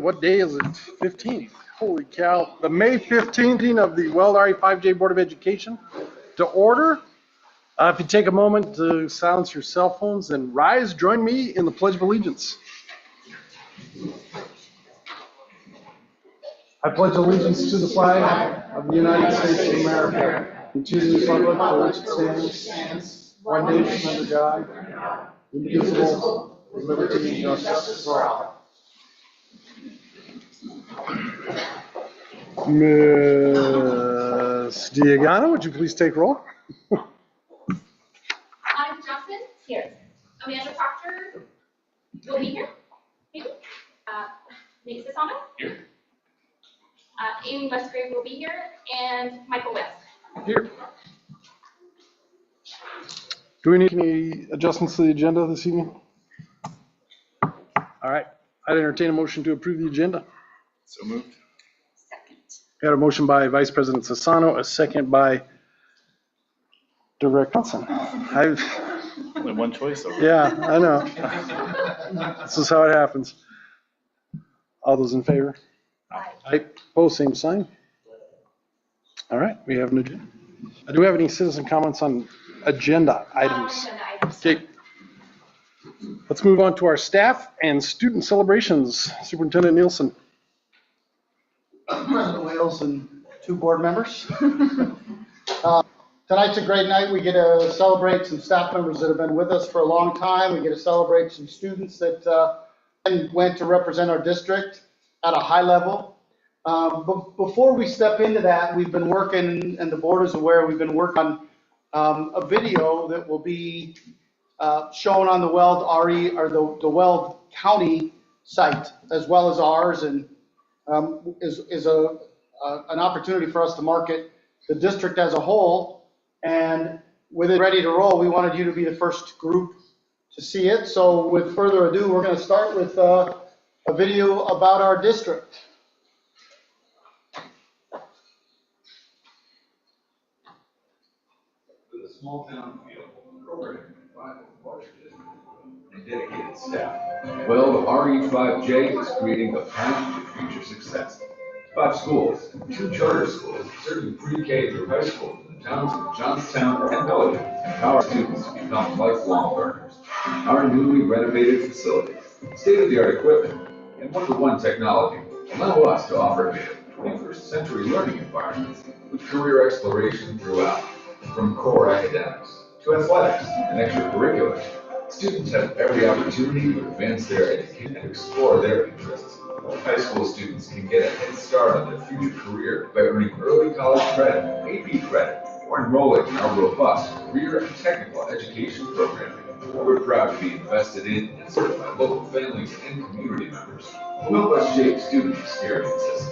what day is it? 15th. Holy cow. The May 15th meeting of the Weld RE5J Board of Education to order. If you take a moment to silence your cell phones and rise, join me in the Pledge of Allegiance. I pledge allegiance to the flag of the United States of America and to the republic for which it stands, one nation under God, indivisible, with liberty and justice for all. Ms. Diagano, would you please take roll? Monica Johnson, here. Amanda Proctor will be here. Maybe. Nate Sisano, here. Amy Musgrave will be here, and Michael West. Here. Do we need any adjustments to the agenda this evening? All right. I'd entertain a motion to approve the agenda. So moved. Second. We had a motion by Vice President Sassano, a second by Director Johnson. Only one choice over. Yeah, I know. This is how it happens. All those in favor? Aye. Opposed, same sign. All right, we have an agenda. Do we have any citizen comments on agenda items? Okay. Let's move on to our staff and student celebrations. Superintendent Nielsen. President Wales and two board members. Tonight's a great night. We get to celebrate some staff members that have been with us for a long time. We get to celebrate some students that went to represent our district at a high level. But before we step into that, we've been working, and the board is aware, we've been working on a video that will be shown on the Weld RE, or the Weld County site, as well as ours, and is an opportunity for us to market the district as a whole. And with it ready to roll, we wanted you to be the first group to see it. So with further ado, we're going to start with a video about our district. With a small town feel, program by the larger district and dedicated staff. Well, the RE5J is creating a path to future success. 5 schools, 2 charter schools, serving pre-K through high school in the towns of Johnstown and Pelican, empower students to become lifelong learners. Our newly renovated facilities, state-of-the-art equipment, and one-to-one technology allow us to offer 21st century learning environments with career exploration throughout. From core academics to athletics and extracurriculars, students have every opportunity to advance their education and explore their interests. High school students can get a head start on their future career by earning early college credit, AP credit, or enrolling in our robust career and technical education programming. We're proud to be invested in and supported by local families and community members who help us shape student experiences.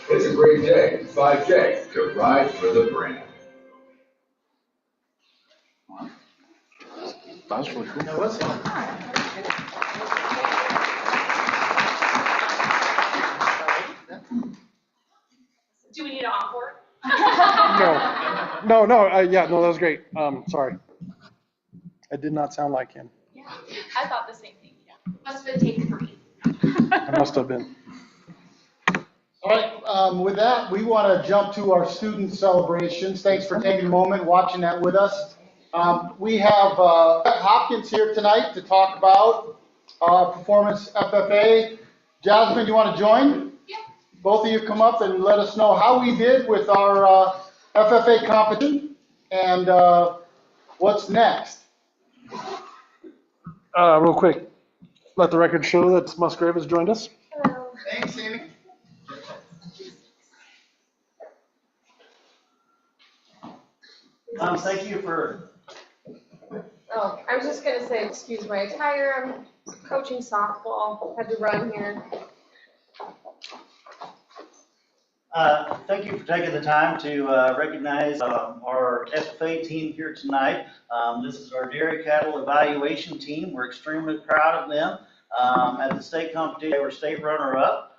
It's a great day, 5J, to ride for the brand. That was really cool. That was fun. Do we need an encore? No, yeah, no, that was great. Sorry. I did not sound like him. Yeah, I thought the same thing. Yeah, must have been taken for me. I must have been. All right, with that, we want to jump to our student celebrations. Thanks for taking a moment, watching that with us. We have Hopkins here tonight to talk about Performance FFA. Jasmine, do you want to join? Yeah. Both of you come up and let us know how we did with our FFA competition and what's next. Real quick, let the record show that Musgrave has joined us. Hello. Thanks, Amy. Thank you for. Oh, I was just gonna say, excuse my attire. I'm coaching softball. Had to run here. Thank you for taking the time to recognize our FFA team here tonight. This is our dairy cattle evaluation team. We're extremely proud of them. At the state competition, they were state runner-up,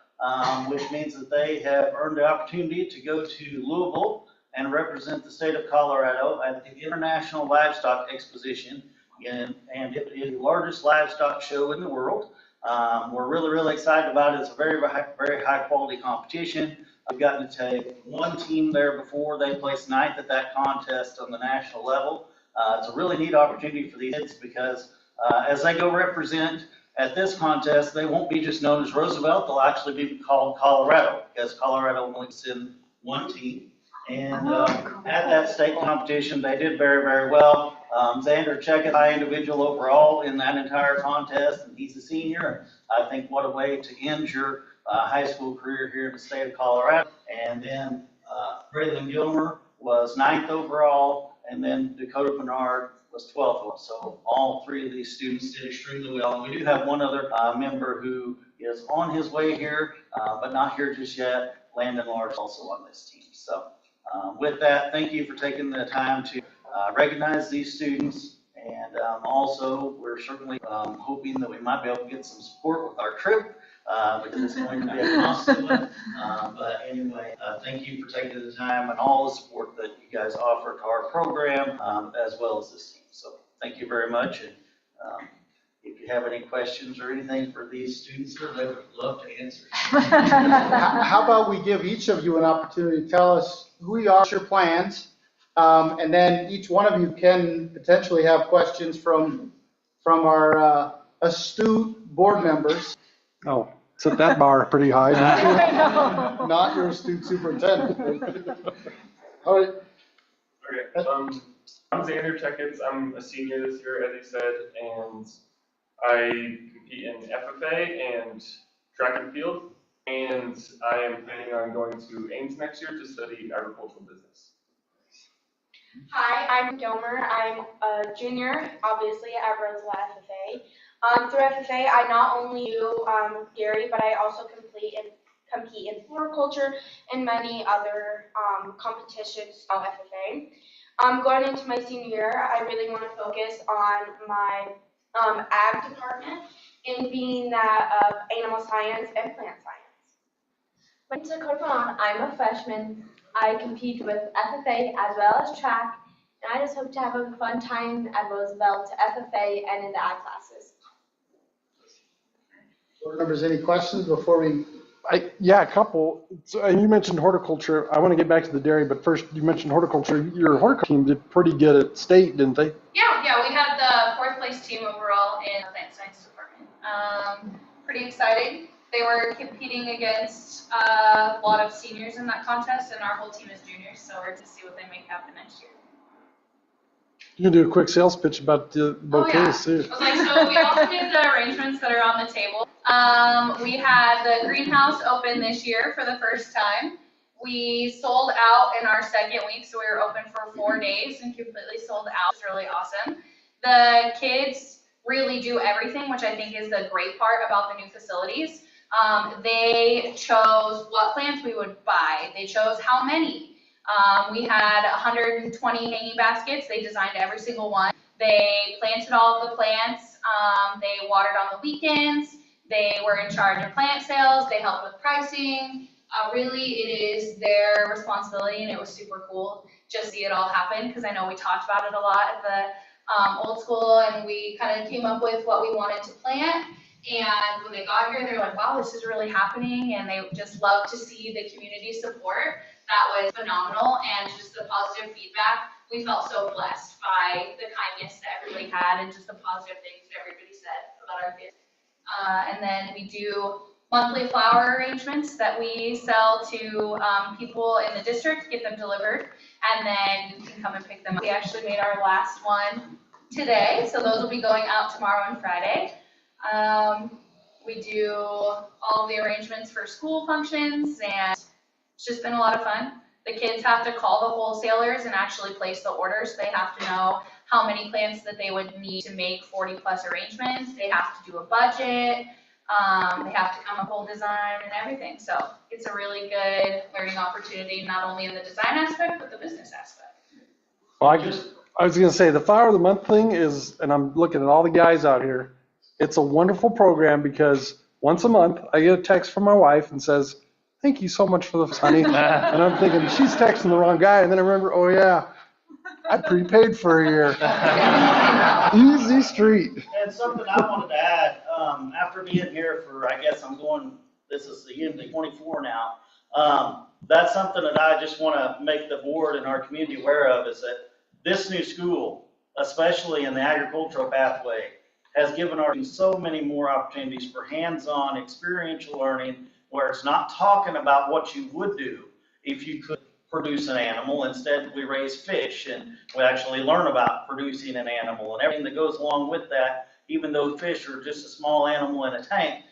which means that they have earned the opportunity to go to Louisville and represent the state of Colorado at the International Livestock Exposition, and it is the largest livestock show in the world. We're really, really excited about it. It's a very, very high quality competition. We've gotten to take one team there before. They placed ninth at that contest on the national level. It's a really neat opportunity for these kids because as they go represent at this contest, they won't be just known as Roosevelt. They'll actually be called Colorado because Colorado only sends one team. And at that state competition, they did very, very well. Xander Checkett, high individual overall in that entire contest, and he's a senior. I think what a way to end your high school career here in the state of Colorado. And then Braylon Gilmer was 9th overall, and then Dakota Bernard was 12th. So all three of these students did extremely well. And we do have one other member who is on his way here, but not here just yet. Landon Lars also on this team. So with that, thank you for taking the time to recognize these students. And also, we're certainly hoping that we might be able to get some support with our trip because it's going to be a constant one. But anyway, thank you for taking the time and all the support that you guys offer to our program as well as this team. So thank you very much. And if you have any questions or anything for these students, they would love to answer. How about we give each of you an opportunity to tell us who you are, your plans, and then each one of you can potentially have questions from our astute board members. Oh, set that bar pretty high. Not your astute superintendent. All right. Okay. I'm Xander Checkett. I'm a senior this year, as he said, and I compete in FFA and track and field, and I am planning on going to Ames next year to study agricultural business. Hi, I'm Gilmer. I'm a junior, obviously, at Roseville FFA. Through FFA, I not only do dairy, but I also compete in floriculture and many other competitions at FFA. Going into my senior year, I really want to focus on my ag department and being that of animal science and plant science. My name is Dakota Bernard. I'm a freshman. I compete with FFA as well as track, and I just hope to have a fun time at Roosevelt, FFA, and in the ag classes. Board members, any questions before we? Yeah, a couple. So, and you mentioned horticulture. I want to get back to the dairy, but first you mentioned horticulture. Your horticulture team did pretty good at state, didn't they? Yeah, we had the 4th place team overall in the plant science department. Pretty exciting. They were competing against a lot of seniors in that contest, and our whole team is juniors, so we're to see what they make happen next year. You can do a quick sales pitch about the bouquets too. I was like, so we also did the arrangements that are on the table. We had the greenhouse open this year for the first time. We sold out in our second week, so we were open for 4 days and completely sold out. It's really awesome. The kids really do everything, which I think is the great part about the new facilities. They chose what plants we would buy. They chose how many. We had 120 hanging baskets. They designed every single one. They planted all of the plants. They watered on the weekends. They were in charge of plant sales. They helped with pricing. Really, it is their responsibility, and it was super cool just to see it all happen because I know we talked about it a lot at the old school, and we kind of came up with what we wanted to plant. And when they got here, they're like, wow, this is really happening, and they just love to see the community support. That was phenomenal, and just the positive feedback. We felt so blessed by the kindness that everybody had and just the positive things that everybody said about our kids. And then we do monthly flower arrangements that we sell to people in the district, get them delivered, and then you can come and pick them up. We actually made our last one today, so those will be going out tomorrow and Friday. We do all of the arrangements for school functions, and it's just been a lot of fun. The kids have to call the wholesalers and actually place the orders. They have to know how many plants that they would need to make 40+ arrangements. They have to do a budget. They have to come up with whole design and everything. So it's a really good learning opportunity, not only in the design aspect, but the business aspect. Well, I was going to say the Flower of the Month thing is, and I'm looking at all the guys out here, it's a wonderful program because once a month I get a text from my wife and says, thank you so much for this, honey. And I'm thinking, she's texting the wrong guy. And then I remember, oh yeah, I prepaid for a year. Easy street. And something I wanted to add, after being here for, I guess this is the end of 24 now. That's something that I just want to make the board and our community aware of, is that this new school, especially in the agricultural pathway, has given our students so many more opportunities for hands-on experiential learning, where it's not talking about what you would do if you could produce an animal. Instead, we raise fish, and we actually learn about producing an animal and everything that goes along with that. Even though fish are just a small animal in a tank,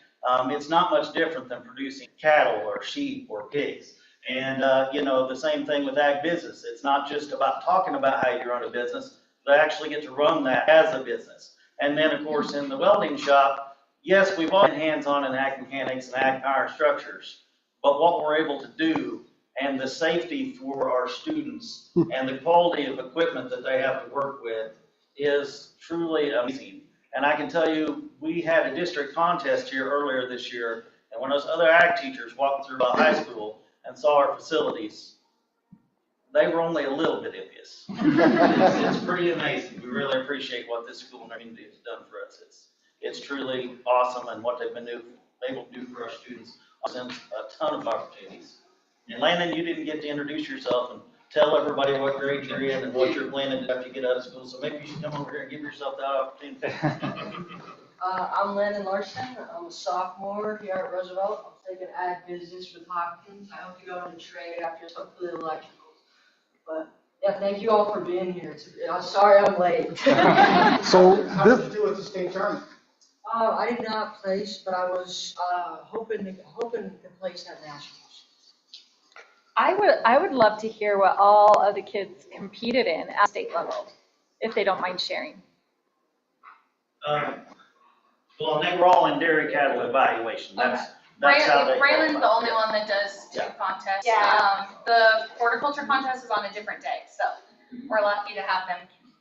it's not much different than producing cattle or sheep or pigs. And, the same thing with ag business. It's not just about talking about how you run a business, but actually get to run that as a business. And then, of course, in the welding shop, yes, we've all been hands-on in ag mechanics and ag power structures, but what we're able to do and the safety for our students and the quality of equipment that they have to work with is truly amazing. And I can tell you, we had a district contest here earlier this year, and when those other ag teachers walked through a high school and saw our facilities, they were only a little bit envious. It's pretty amazing. We really appreciate what this school and community has done for us. It's truly awesome, and what they've been able to do for our students sends a ton of opportunities. And Landon, you didn't get to introduce yourself and tell everybody what grade you're in and what you're planning to do after you get out of school, so maybe you should come over here and give yourself that opportunity. I'm Landon Larson. I'm a sophomore here at Roosevelt. I'm taking ag business with Hopkins. I hope to go into trade after hopefully electricals. But yeah, thank you all for being here. I'm sorry I'm late. So How did you do with the state tournament? I did not place, but I was hoping to place at nationals. I would love to hear what all of the kids competed in at state level, if they don't mind sharing. Well, they were all in dairy cattle evaluation. That's how they. Braylon's the only one that does two contests. Yeah. The horticulture contest is on a different day, so we're lucky to have them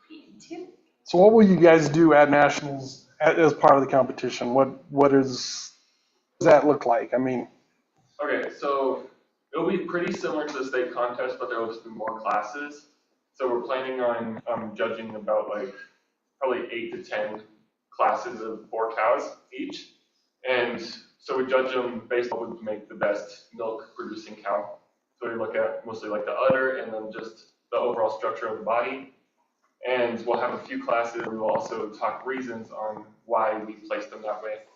compete too. So what will you guys do at nationals as part of the competition? What does that look like? I mean. Okay, so it'll be pretty similar to the state contest, but there will just be more classes. So we're planning on judging about probably 8 to 10 classes of 4 cows each. And so we judge them based on what would make the best milk producing cow. So we look at mostly the udder and then just the overall structure of the body. And we'll have a few classes. We will also talk reasons on why we placed them that way.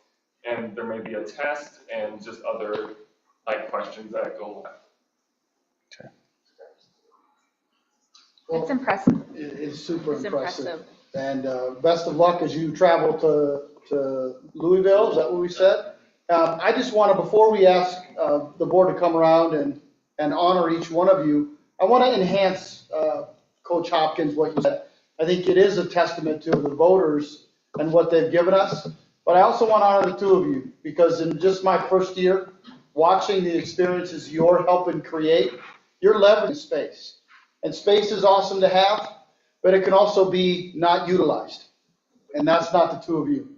And there may be a test and just other questions that go along. Okay. Well, It's impressive. It's super It's impressive. And best of luck as you travel to Louisville. Is that what we said? I just want to, before we ask the board to come around and honor each one of you, I want to enhance Coach Hopkins, what you said. I think it is a testament to the voters and what they've given us. But I also want to honor the two of you, because in just my first year, watching the experiences you're helping create, you're leveraging space. And space is awesome to have, but it can also be not utilized. And that's not the two of you.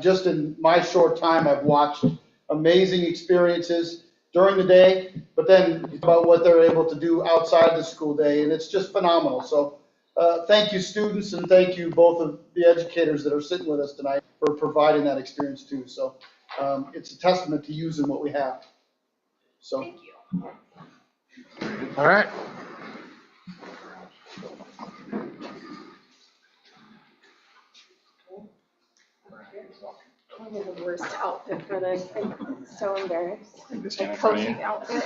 Just in my short time, I've watched amazing experiences during the day, but then about what they're able to do outside the school day, and it's just phenomenal. So thank you, students, and thank you, both of the educators that are sitting with us tonight, for providing that experience too. So it's a testament to using what we have. So. Thank you. All right. Probably the worst outfit for this. I'm so embarrassed. This The hand in front of coaching you. outfit.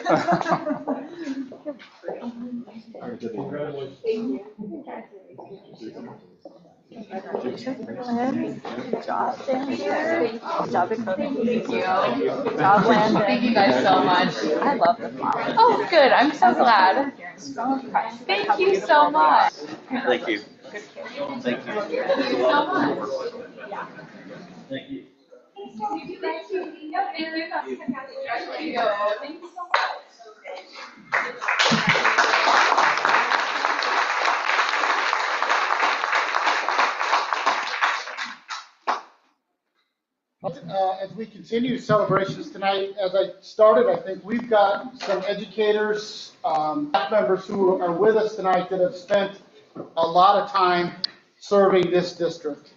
Good job, Sandra. Good job, Dakota. Thank you. Good job, Landon. Thank you guys so much. I love the flowers. Oh, good. I'm so glad. Thank you so much. Thank you. Thank you. Thank you so much. Thank you. Thank you. Thank you. Thank you so As we continue celebrations tonight, as I started, I think we've got some educators, staff members who are with us tonight that have spent a lot of time serving this district,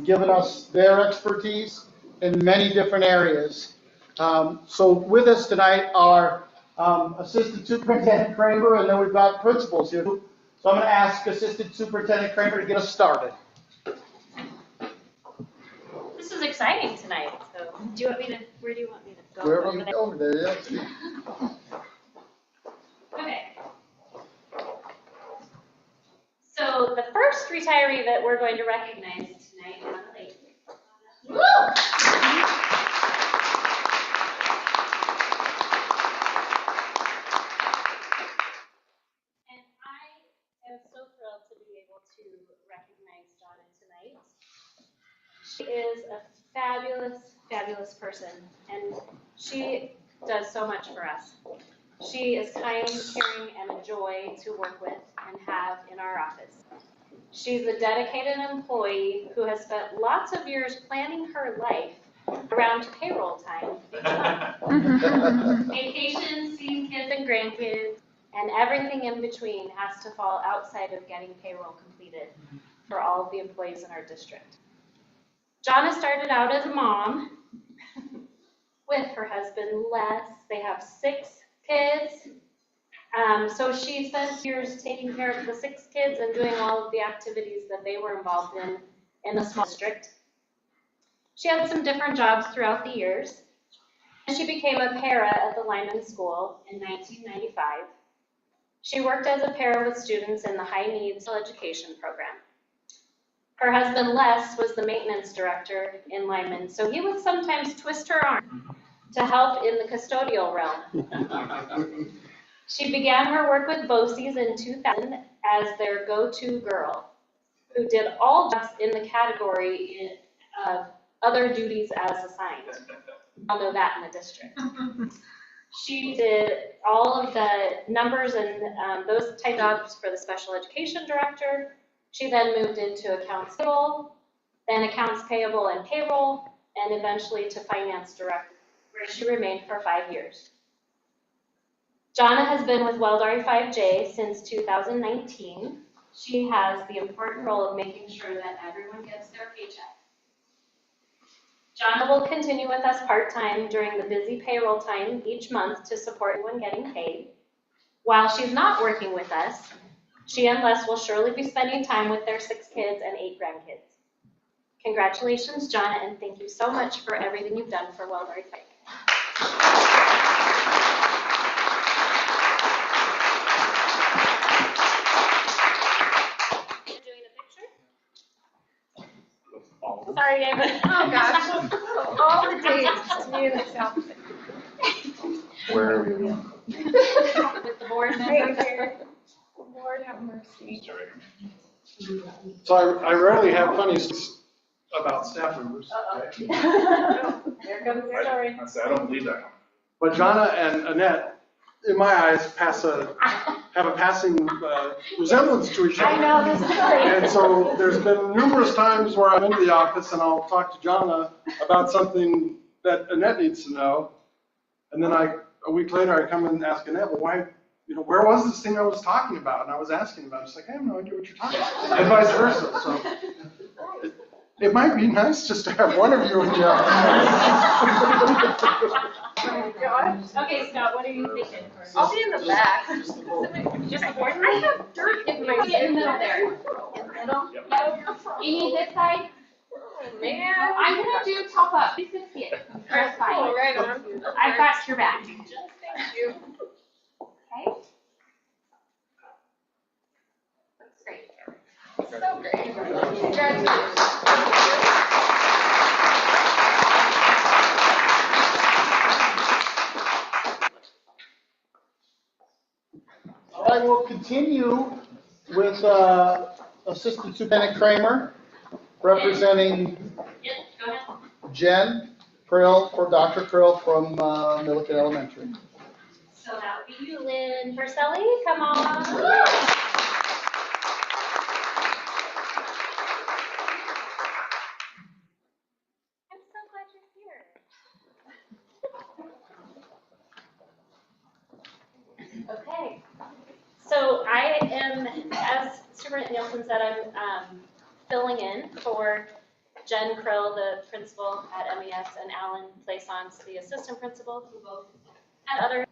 giving us their expertise in many different areas. So with us tonight are Assistant Superintendent Kramer, and then we've got principals here. So I'm going to ask Assistant Superintendent Kramer to get us started. This is exciting tonight, so do you want me to, where do you want me to go? Wherever Over you there? go over there, yeah. Okay. So the first retiree that we're going to recognize tonight is Anna Lake. And I am so thrilled to be able to recognize Donna tonight. She is a fabulous, fabulous person, and she does so much for us. She is kind, caring, and a joy to work with and have in our office. She's a dedicated employee who has spent lots of years planning her life around payroll time each month. Vacations, seeing kids and grandkids, and everything in between has to fall outside of getting payroll completed for all of the employees in our district. Jonna started out as a mom with her husband Les. They have 6 kids. So she spent years taking care of the 6 kids and doing all of the activities that they were involved in the small district. She had some different jobs throughout the years. She became a para at the Lyman School in 1995. She worked as a para with students in the high needs education program. Her husband Les was the maintenance director in Lyman, so he would sometimes twist her arm to help in the custodial realm. She began her work with BOCES in 2000 as their go-to girl, who did all jobs in the category of other duties as assigned. I'll know that in the district. She did all of the numbers and those type jobs for the special education director. She then moved into accounts payable, then accounts payable and payroll, and eventually to finance director, where she remained for 5 years. Jonna has been with Weldari 5J since 2019. She has the important role of making sure that everyone gets their paycheck. Jonna will continue with us part-time during the busy payroll time each month to support everyone getting paid. While she's not working with us, she and Les will surely be spending time with their 6 kids and 8 grandkids. Congratulations, Jonna, and thank you so much for everything you've done for Weldari 5J. Sorry, David. Oh, gosh. All the days, it's me and this outfit. Where are we? With the board members. Right here. Lord have mercy. So I rarely have funny stories about staff members. Here comes the story. I don't believe that. But Jonna and Annette, in my eyes, have a passing resemblance to each other. I know this story. And so there's been numerous times where I'm in the office and I'll talk to Jonna about something that Annette needs to know. And then a week later, I come and ask Annette, well, why, where was this thing I was talking about? And I was asking about it. She's like, I have no idea what you're talking about. And vice versa. So it might be nice just to have one of you in the office. Okay, Scott, what are you thinking? I'll be in the back. Just the board? I have dirt in my Get in the middle there. In the middle? Amy, this side? Oh, man. I'm gonna do top up. This is it. Press Oh, five. right on. I've got your back. Thank you. Okay? That's great. So great. Congratulations. I will continue with Assistant Superintendent Kramer, representing Yep, go ahead. Jen Krill, for Dr. Krill from Milliken Elementary. So that would be you, Lynn Perselli. Come on. I'm so glad you're here. Okay. So I am, as Superintendent Nielsen said I'm filling in for Jen Krill, the principal at MES, and Alan Plaisance, the assistant principal, who both had other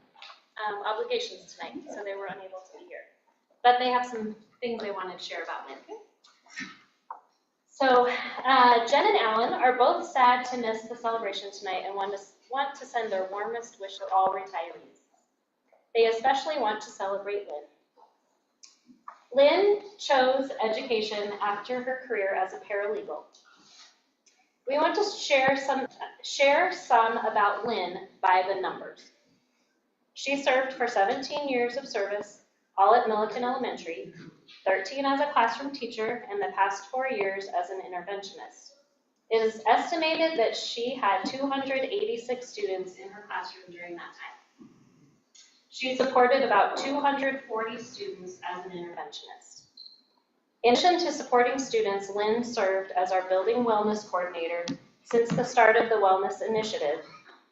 obligations tonight, so they were unable to be here. But they have some things they wanted to share about Lynn. So Jen and Alan are both sad to miss the celebration tonight and want to send their warmest wish to all retirees. They especially want to celebrate Lynn. Lynn chose education after her career as a paralegal. We want to share some about Lynn by the numbers. She served for 17 years of service, all at Milliken Elementary, 13 as a classroom teacher, and the past 4 years as an interventionist. It is estimated that she had 286 students in her classroom during that time. She supported about 240 students as an interventionist. In addition to supporting students, Lynn served as our building wellness coordinator since the start of the Wellness Initiative,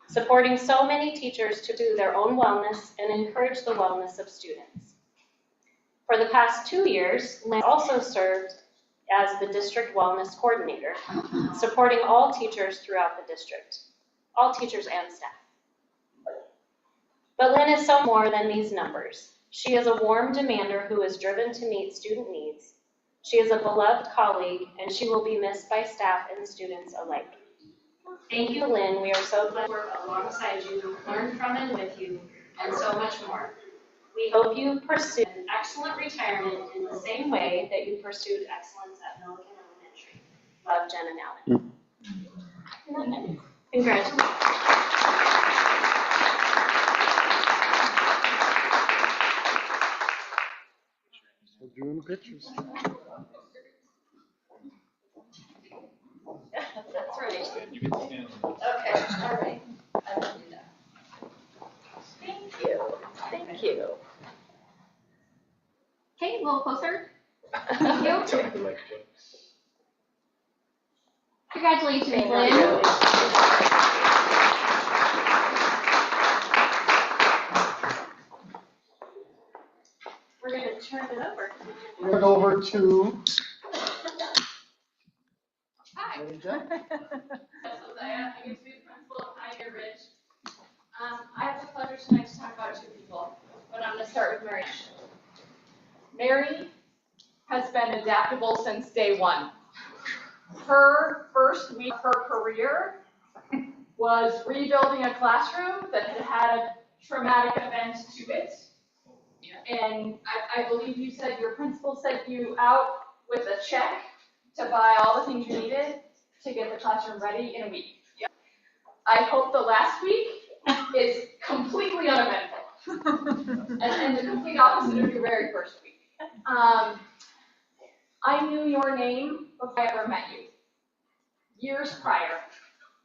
supporting so many teachers to do their own wellness and encourage the wellness of students. For the past 2 years, Lynn also served as the district wellness coordinator, supporting all teachers throughout the district, all teachers and staff. But Lynn is so more than these numbers. She is a warm demander who is driven to meet student needs. She is a beloved colleague, and she will be missed by staff and students alike. Thank you, Lynn. We are so glad to work alongside you, learn from and with you, and so much more. We hope you pursue an excellent retirement in the same way that you pursued excellence at Milliken Elementary. Love, Jen and Alan. Congratulations. We're doing pictures. That's right. You get to stand. Okay, all right. I will do that. Thank you. Thank you. Okay, a little closer. Thank you. Congratulations, Lynn. We're going to turn it over. Turn it over to. Hi. Lady Jen. I get to be the principal of Pioneer Ridge. I have the pleasure tonight to talk about 2 people, but I'm going to start with Mary. Mary has been adaptable since day one. Her first week of her career was rebuilding a classroom that had had a traumatic event to it. And I believe you said your principal sent you out with a check to buy all the things you needed to get the classroom ready in a week. I hope the last week is completely uneventful and the complete opposite of your very first week. I knew your name before I ever met you, years prior,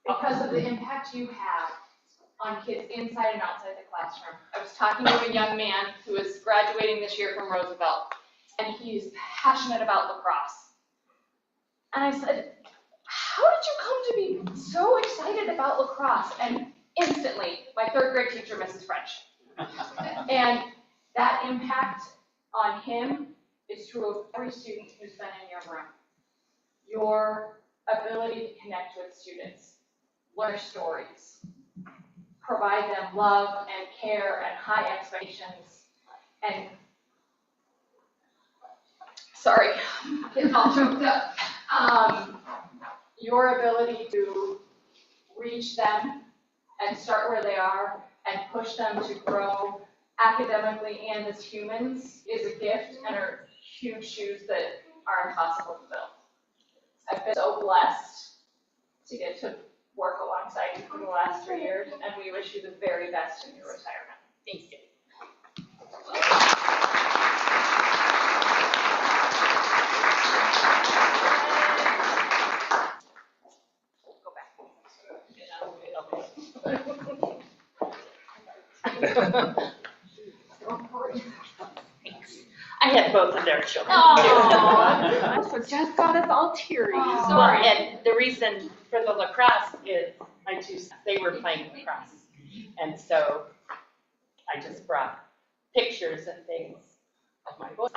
because of the impact you have on kids inside and outside the classroom. I was talking to a young man who is graduating this year from Roosevelt, and he's passionate about lacrosse. And I said, how did you come to be so excited about lacrosse? And instantly, my 3rd grade teacher, Mrs. French. And that impact on him is true of every student who's been in your room. Your ability to connect with students, learn stories, provide them love and care and high expectations, and sorry, getting all choked up. Your ability to reach them and start where they are and push them to grow academically and as humans is a gift and are huge shoes that are impossible to fill. I've been so blessed to get to work alongside you for the last 3 years, and we wish you the very best in your retirement. Thank you. I had both of their children. So Jess got us all teary. Well, and the reason for the lacrosse is they were playing lacrosse. And so I just brought pictures and things of my boys.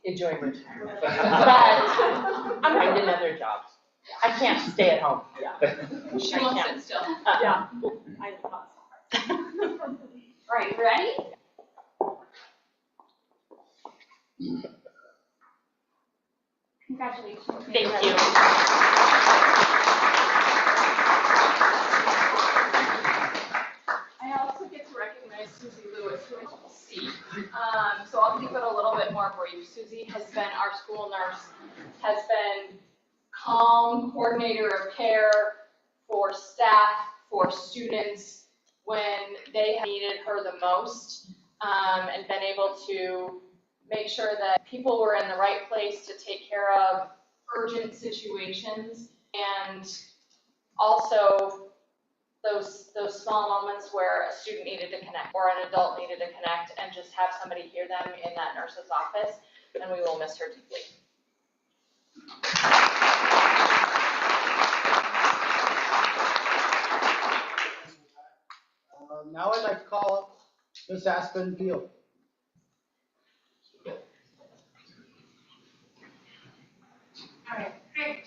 Enjoy retirement. But I'm finding another job. I can't stay at home. She I won't can't. sit still. Yeah. All right, ready? Congratulations. Thank you. I also get to recognize Susie Lewis, who is C. So I'll keep it a little bit more brief. Susie has been our school nurse, has been calm, coordinator of care for staff, for students when they have needed her the most, and been able to make sure that people were in the right place to take care of urgent situations, and also those small moments where a student needed to connect or an adult needed to connect, and just have somebody hear them in that nurse's office, and we will miss her deeply. Now I'd like to call up Ms. Aspen Field. All right, great.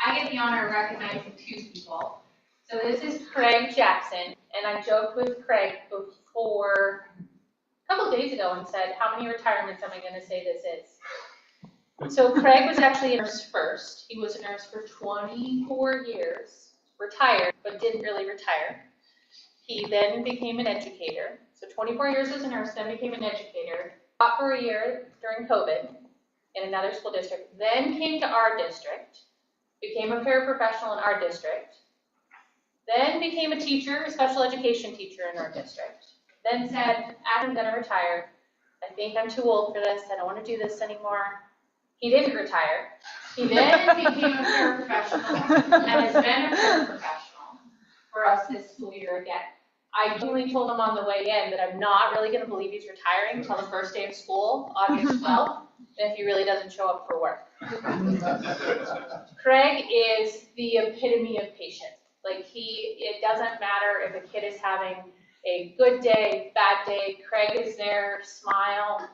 I get the honor of recognizing two people. So this is Craig Jackson, and I joked with Craig before, a couple of days ago, and said, how many retirements am I going to say this is? So Craig was actually a nurse first. He was a nurse for 24 years, retired, but didn't really retire. He then became an educator. So 24 years as a nurse, then became an educator. Taught for a year during COVID in another school district, then came to our district, became a paraprofessional in our district, then became a teacher, a special education teacher in our district, then said, I'm going to retire. I think I'm too old for this. I don't want to do this anymore. He didn't retire. He then became a paraprofessional and has been a paraprofessional for us this school year again. I only told him on the way in that I'm not really going to believe he's retiring until the first day of school, August 12th, if he really doesn't show up for work. Craig is the epitome of patience. Like it doesn't matter if a kid is having a good day, bad day, Craig is there, smile.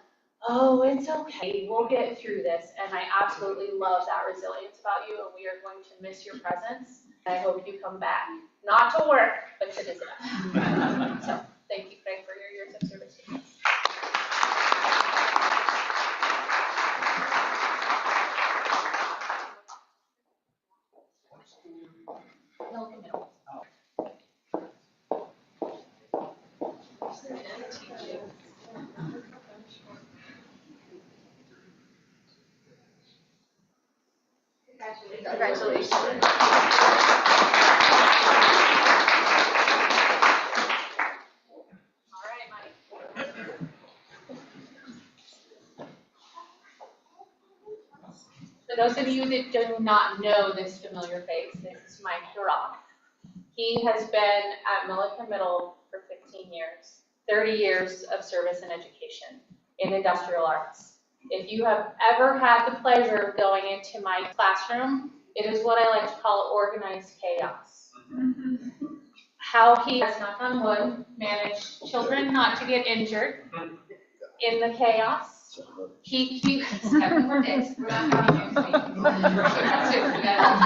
Oh, it's okay, we'll get through this. And I absolutely love that resilience about you, and we are going to miss your presence. I hope you come back, not to work, but to visit us. So thank you, Craig, for your years of service to us. Congratulations. All right, Mike. For those of you that do not know this familiar face, this is Mike Duroff. He has been at Millikan Middle for 15 years, 30 years of service and education in industrial arts. If you have ever had the pleasure of going into my classroom, it is what I like to call organized chaos. How he has, knock on wood, managed children not to get injured in the chaos. He 7 more days. We're not counting next week. That's it. We got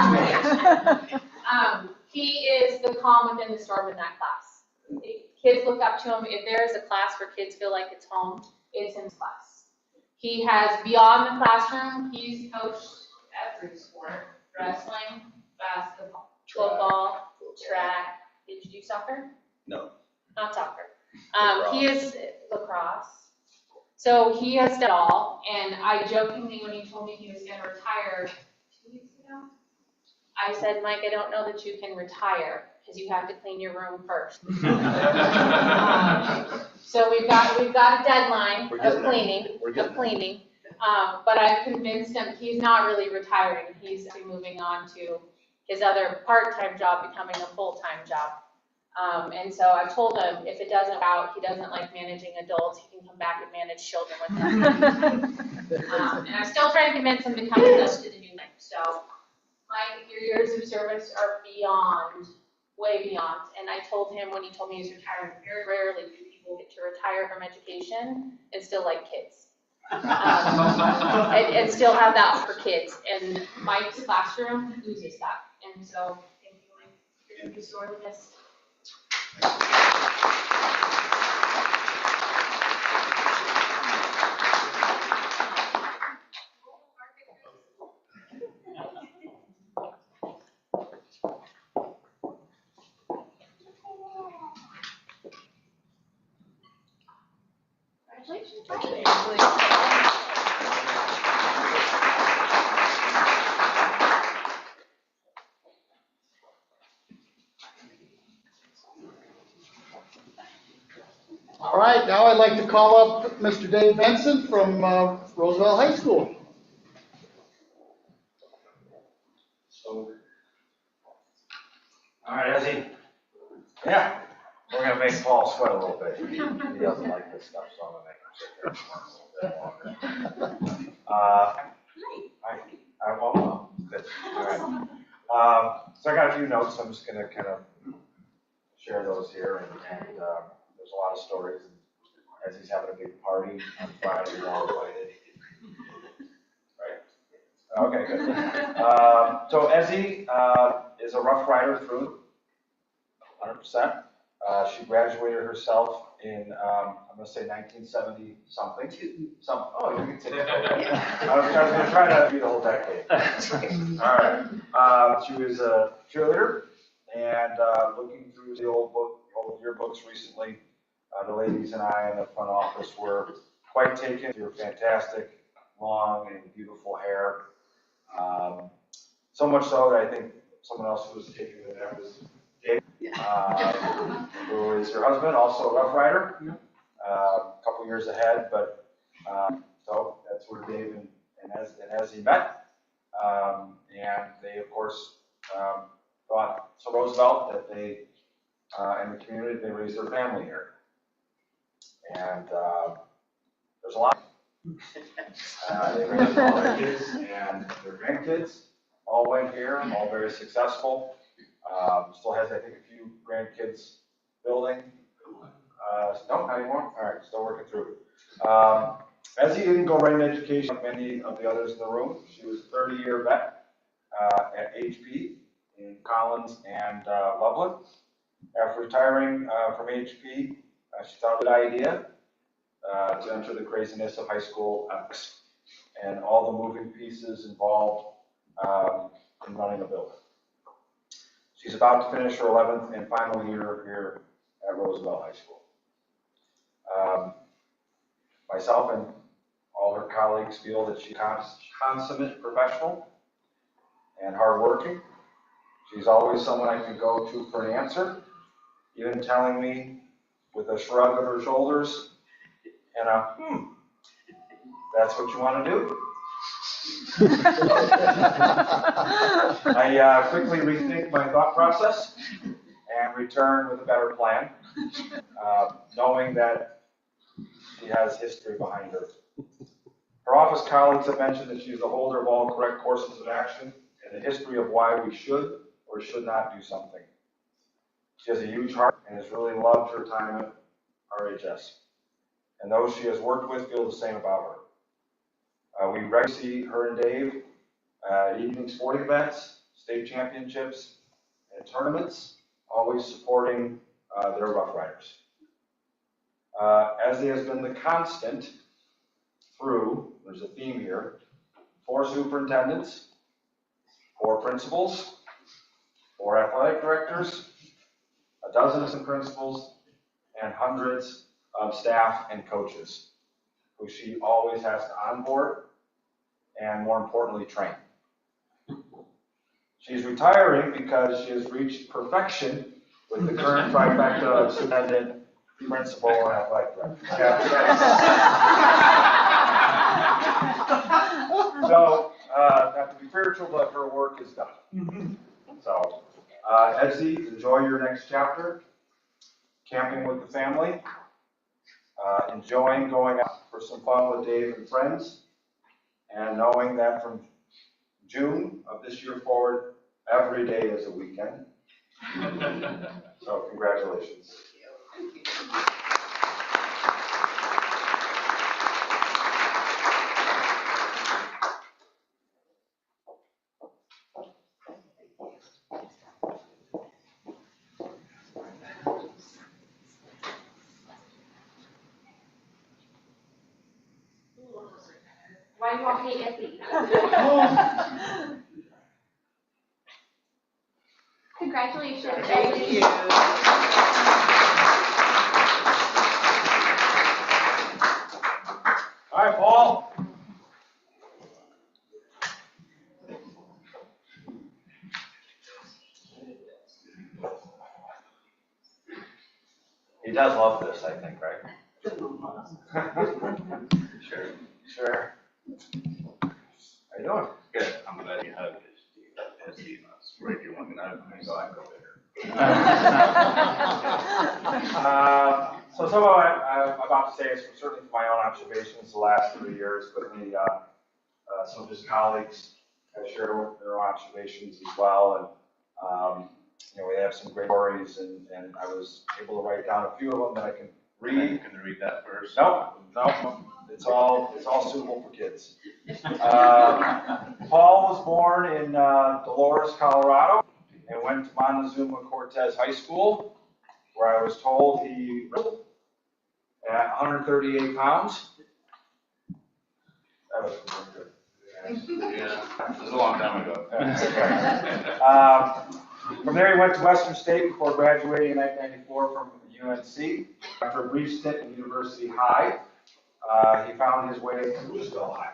4 days. He is the calm within the storm in that class. Kids look up to him. If there is a class where kids feel like it's home, it's in his class. He has, beyond the classroom, he's coached every sport: wrestling, basketball, football, track. Did you do soccer? No. Not soccer. He is lacrosse. So he has done it all. And I jokingly, when he told me he was going to retire 2 weeks ago, I said, Mike, I don't know that you can retire because you have to clean your room first. So we've got a deadline of cleaning. But I've convinced him he's not really retiring. He's actually moving on to his other part-time job, becoming a full-time job. And so I told him if it doesn't work out, he doesn't like managing adults, he can come back and manage children with them. And I'm still trying to convince him to come with us to the new thing. So, Mike, your years of service are beyond, way beyond. And I told him when he told me he was retiring, very rarely do people will get to retire from education and still like kids. And still have that for kids. And Mike's classroom oozes that. And so, thank you, Mike. You're going to be sorely missed. All right, now I'd like to call up Mr. Dave Benson from Roosevelt High School. All right, Ezzy. Yeah, we're gonna make Paul sweat a little bit. He doesn't like this stuff, so I'm gonna make him sit there for a little bit longer. I won't know. Good. All right. So I got a few notes. I'm just gonna kind of share those here, and there's a lot of stories. Ezzy's having a big party on Friday. You're all invited. Right. Okay, good. So Ezzy is a Rough Rider through 100%. She graduated herself in, I'm going to say 1970 something. Oh, you can take it. I was going to try to do the whole decade. All right. She was a cheerleader, and looking through the old yearbooks recently, the ladies and I in the front office were quite taken. Your fantastic, long and beautiful hair. So much so that I think someone else who was taken with that was Dave, who is your husband, also a Rough Rider, a couple years ahead, but so that's where Dave and Ezzy met. And they, of course, thought so Roosevelt that they, in the community, they raised their family here. And there's a lot. They raised all their kids and their grandkids, all went here, all very successful. Still has, I think, a few grandkids building. No, not anymore. All right, still working through. Ezzy didn't go right into education like many of the others in the room. She was a 30-year vet at HP in Collins and Loveland. After retiring from HP, she thought of an idea to enter the craziness of high school ethics and all the moving pieces involved in running a building. She's about to finish her 11th and final year here at Roosevelt High School. Myself and all her colleagues feel that she's a consummate professional and hardworking. She's always someone I can go to for an answer, even telling me with a shrug of her shoulders and a, that's what you want to do? I quickly rethink my thought process and return with a better plan, knowing that she has history behind her. Her office colleagues have mentioned that she's the holder of all correct courses of action and the history of why we should or should not do something. She has a huge heart and has really loved her time at RHS. And those she has worked with feel the same about her. We regularly see her and Dave at evening sporting events, state championships, and tournaments, always supporting their Rough Riders. Ezzy has been the constant through, there's a theme here, 4 superintendents, 4 principals, 4 athletic directors, a dozen assistant principals, and hundreds of staff and coaches who she always has to onboard and, more importantly, train. She's retiring because she has reached perfection with the current trifecta of superintendent, principal, and athletic director. So, not to be spiritual, but her work is done. So, Ezzy, enjoy your next chapter, camping with the family, enjoying going out for some fun with Dave and friends, and knowing that from June of this year forward, every day is a weekend. So, congratulations. why you all hate Etsy. Congratulations. Thank you. All right, Paul. He does love this, I think, right? Sure. Sure. How you doing? Good. I'm glad you hugged this. As he was right here one night, so I go there. So some of what I'm about to say is certainly from my own observations the last 3 years, but some of his colleagues have shared their own observations as well. And, we have some great stories, and I was able to write down a few of them that I can read. You can read that first. No, it's all suitable for kids. Paul was born in Dolores, Colorado, and went to Montezuma Cortez High School, where I was told he wrestled at 138 pounds. That was pretty good. Yeah, it was a long time ago. From there, he went to Western State before graduating in 1994 from UNC. After a brief stint at University High, he found his way to Roosevelt High.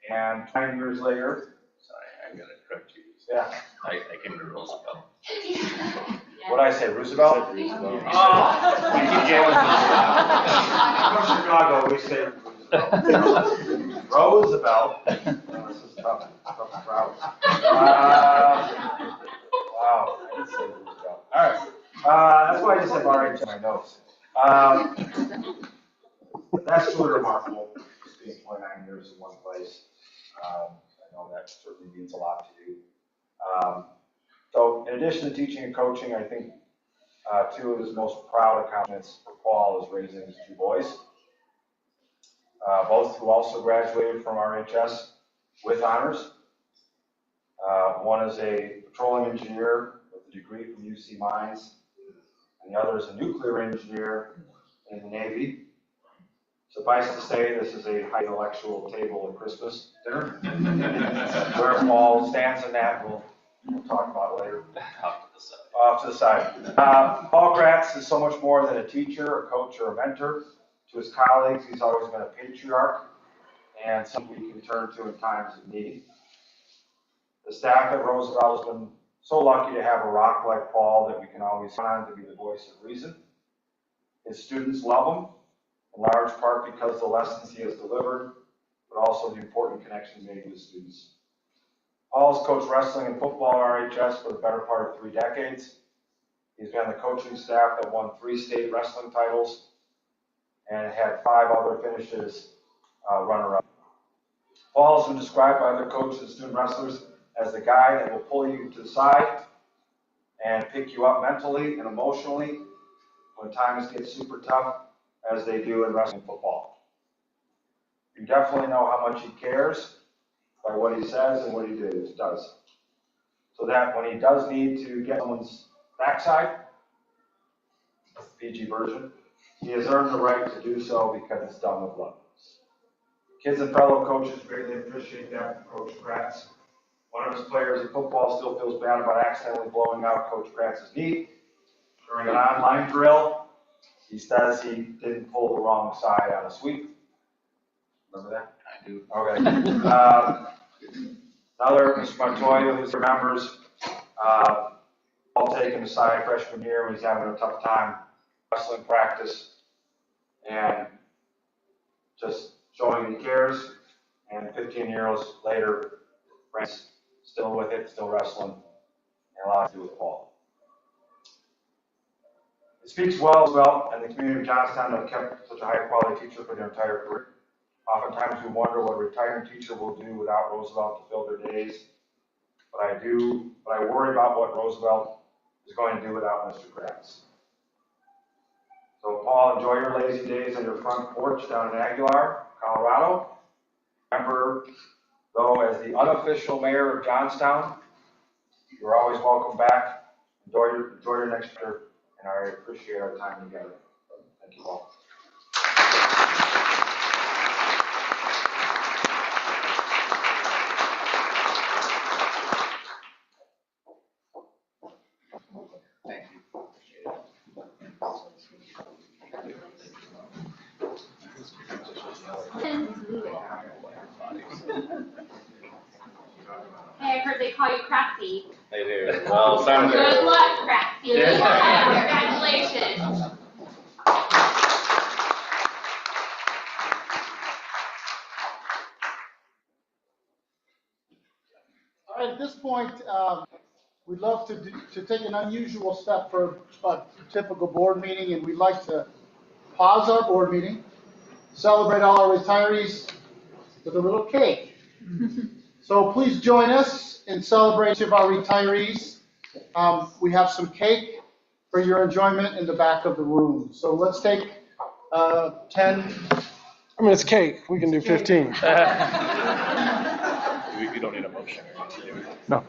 And 9 years later, Sorry, I gotta correct you. yeah, I came to Roosevelt. what did I say, Roosevelt? Roosevelt. From Chicago, we say Roosevelt. Roosevelt. This is tough crowd. Wow, I didn't say Roosevelt. All right. That's why I just have RH in my notes. That's truly remarkable, just being 29 years in one place. I know that certainly means a lot to you. So in addition to teaching and coaching, I think two of his most proud accomplishments for Paul is raising his two boys, both who also graduated from RHS with honors. One is a petroleum engineer with a degree from UC Mines, and the other is a nuclear engineer in the Navy. Suffice to say, this is a high intellectual table at Christmas dinner. Where Paul stands in that, we'll talk about later. Off to the side. Paul Kratz is so much more than a teacher, a coach, or a mentor. To his colleagues, he's always been a patriarch and someone we can turn to in times of need. The staff at Roosevelt has been so lucky to have a rock like Paul that we can always count on to be the voice of reason. His students love him, in large part because of the lessons he has delivered, but also the important connections made with students. Paul has coached wrestling and football at RHS for the better part of 3 decades. He's been on the coaching staff that won 3 state wrestling titles and had 5 other finishes runner-up. Paul has been described by other coaches and student wrestlers as the guy that will pull you to the side and pick you up mentally and emotionally when times get super tough, as they do in wrestling and football. You definitely know how much he cares by what he says and what he does. So that when he does need to get someone's backside, PG version, he has earned the right to do so because it's done with love. Kids and fellow coaches greatly appreciate that from Coach Kratz. One of his players in football still feels bad about accidentally blowing out Coach Kratz's knee during an online drill. He says he didn't pull the wrong side on a sweep. Remember that? I do. Okay. Another, Mr. Montoya, who remembers, Paul taking him aside freshman year when he's having a tough time wrestling practice and just showing he cares. And 15 years later, Brent's still with it, still wrestling, and a lot to do with Paul. It speaks well and the community of Johnstown have kept such a high quality teacher for their entire career. Oftentimes we wonder what a retiring teacher will do without Roosevelt to fill their days. But I worry about what Roosevelt is going to do without Mr. Kratz. So Paul, enjoy your lazy days on your front porch down in Aguilar, Colorado. Remember, though, as the unofficial mayor of Johnstown, you're always welcome back. Enjoy your next year. And I appreciate our time together. Thank you all. Well, sounds Good luck, Craftfield. Congratulations. All right, at this point, we'd love to take an unusual step for a typical board meeting, and we'd like to pause our board meeting, celebrate all our retirees with a little cake. So please join us in celebration of our retirees. We have some cake for your enjoyment in the back of the room. So let's take 10. I mean, it's cake. We can do 15. We don't need a motion. No.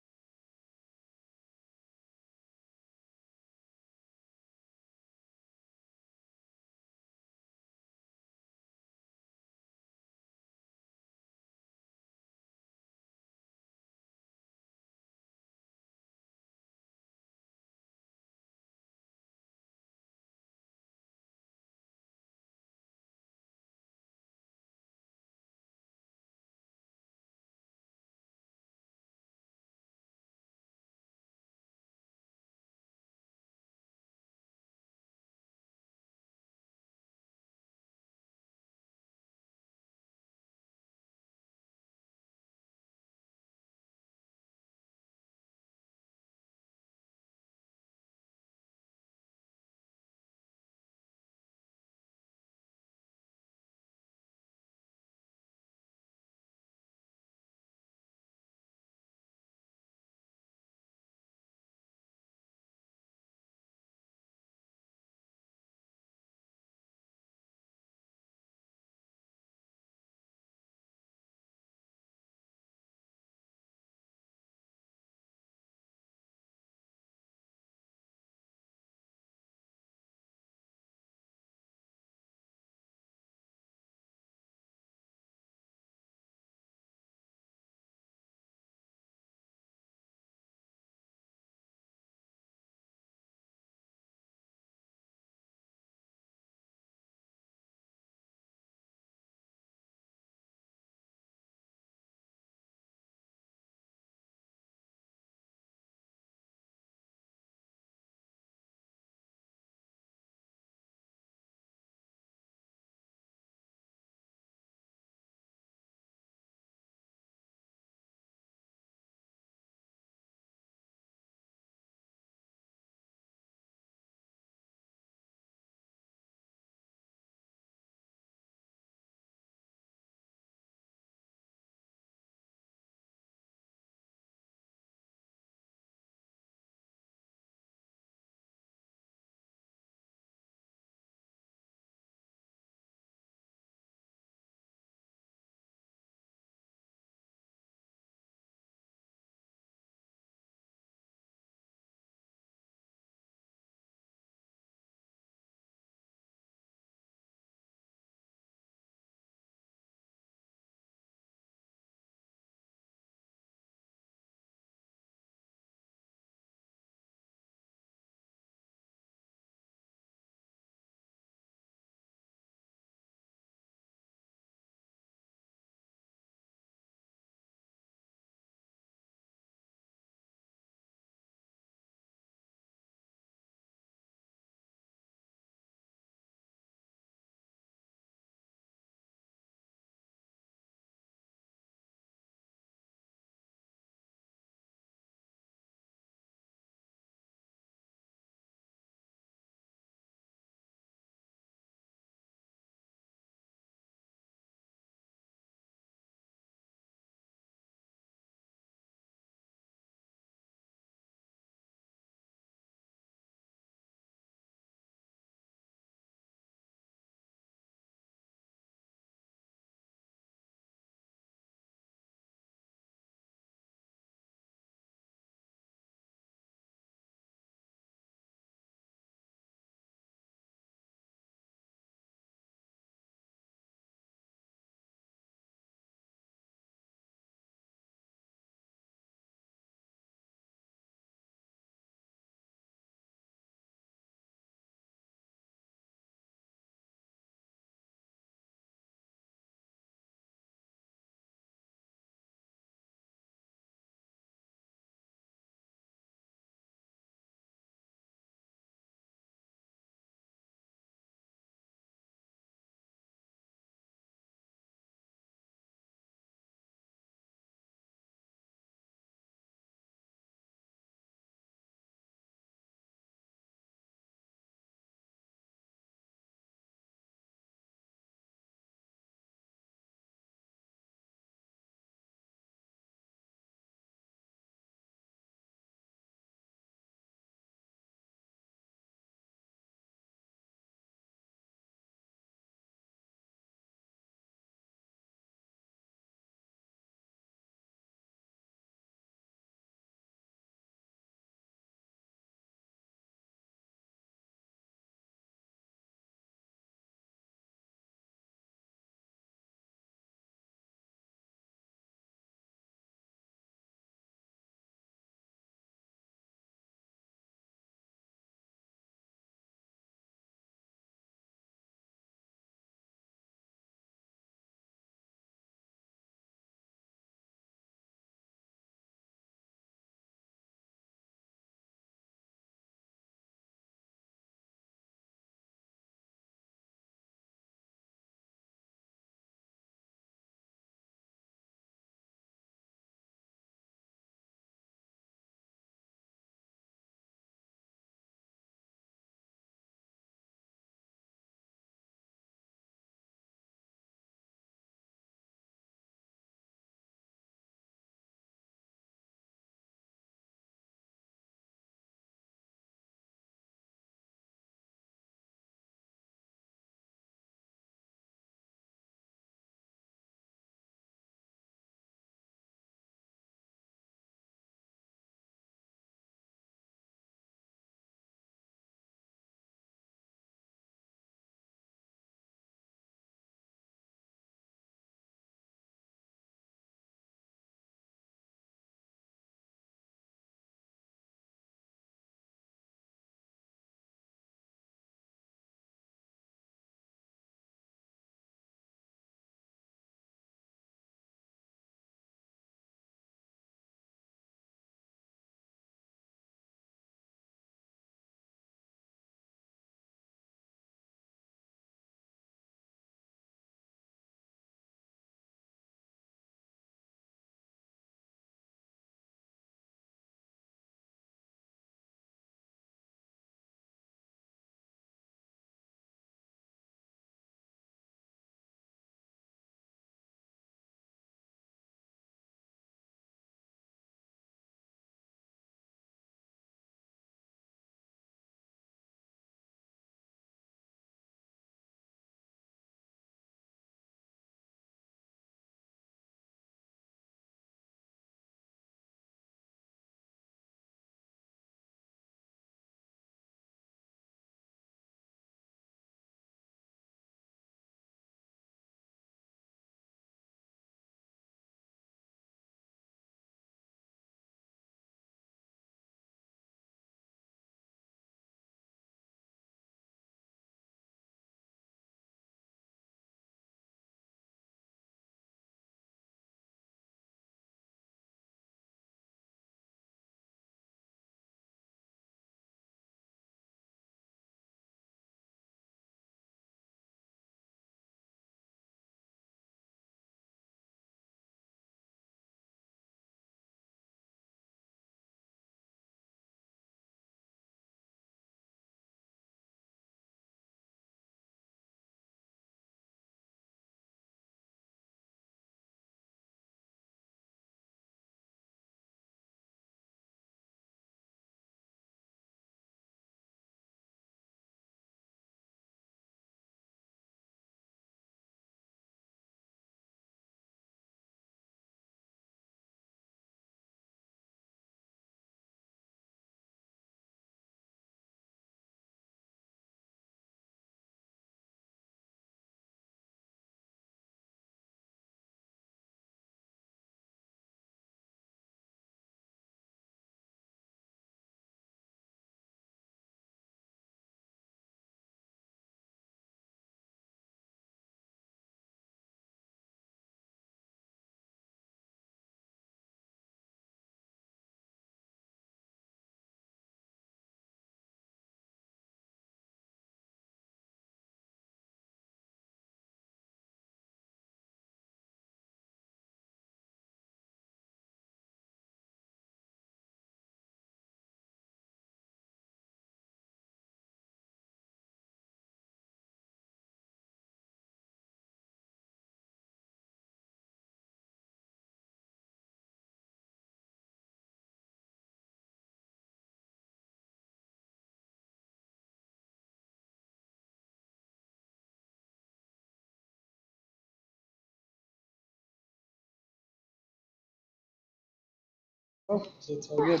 Oh, so it's all good.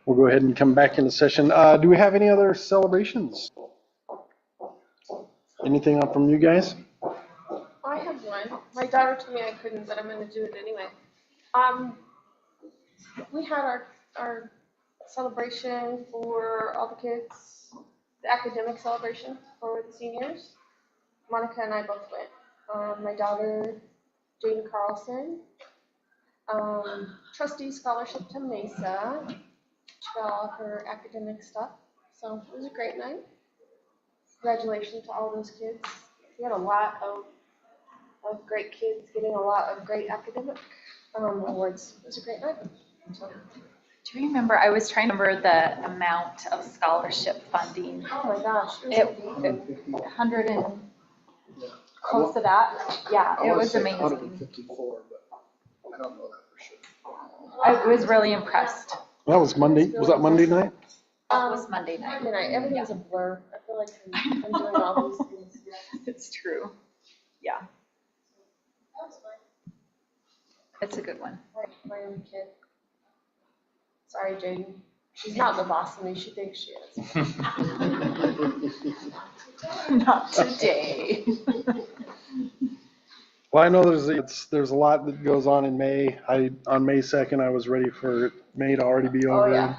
We'll go ahead and come back into session. Do we have any other celebrations? Anything up from you guys? I have one. My daughter told me I couldn't, but I'm gonna do it anyway. We had our celebration for all the kids, the academic celebration for the seniors. Monica and I both went. My daughter, Jane Carlson, trustee scholarship to Mesa. She got all of her academic stuff. So it was a great night. Congratulations to all those kids. We had a lot of great kids getting a lot of great academic awards. It was a great night. So. Do you remember, I was trying to remember the amount of scholarship funding. Oh my gosh. It 100 and close to that. Yeah, it was amazing. 154, but I don't know that for sure. I was really impressed. That was Monday. Was that Monday night? That was Monday night. Monday night. Everything's a blur. I feel like I'm doing all these things. It's true. Yeah. It's a good one. My own kid. Sorry, Jaden. She's not the boss of me. She thinks she is. Not today. Well, I know there's a lot that goes on in May. On May 2nd, I was ready for May to already be over. Oh, yeah.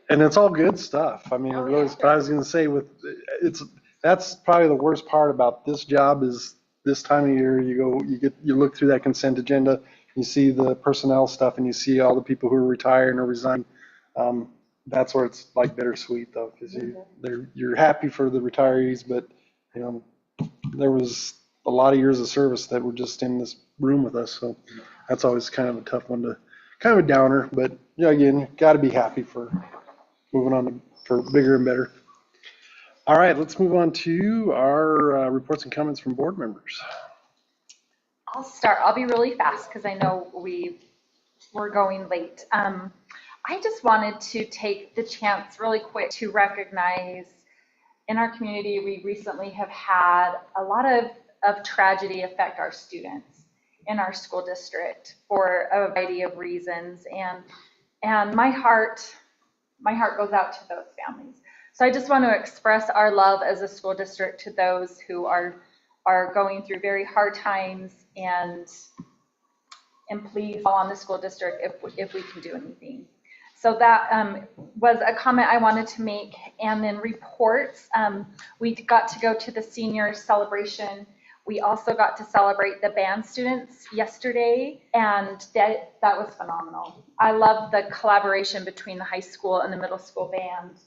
And it's all good stuff. I mean, but I was going to say that's probably the worst part about this job is this time of year you look through that consent agenda, you see the personnel stuff, and you see all the people who are retiring or resigning. That's where it's like bittersweet though, because you're happy for the retirees, but you know there was a lot of years of service that were just in this room with us, so that's always kind of a tough one to kind of a downer. But again, got to be happy for moving on for bigger and better. All right, let's move on to our reports and comments from board members. I'll start. I'll be really fast because I know we're going late. I just wanted to take the chance really quick to recognize in our community, we recently have had a lot of tragedy affect our students in our school district for a variety of reasons. And my heart goes out to those families. So I just want to express our love as a school district to those who are going through very hard times, and please call on the school district if we can do anything. So that was a comment I wanted to make. And then reports, we got to go to the senior celebration. We also got to celebrate the band students yesterday, and that was phenomenal. I love the collaboration between the high school and the middle school band.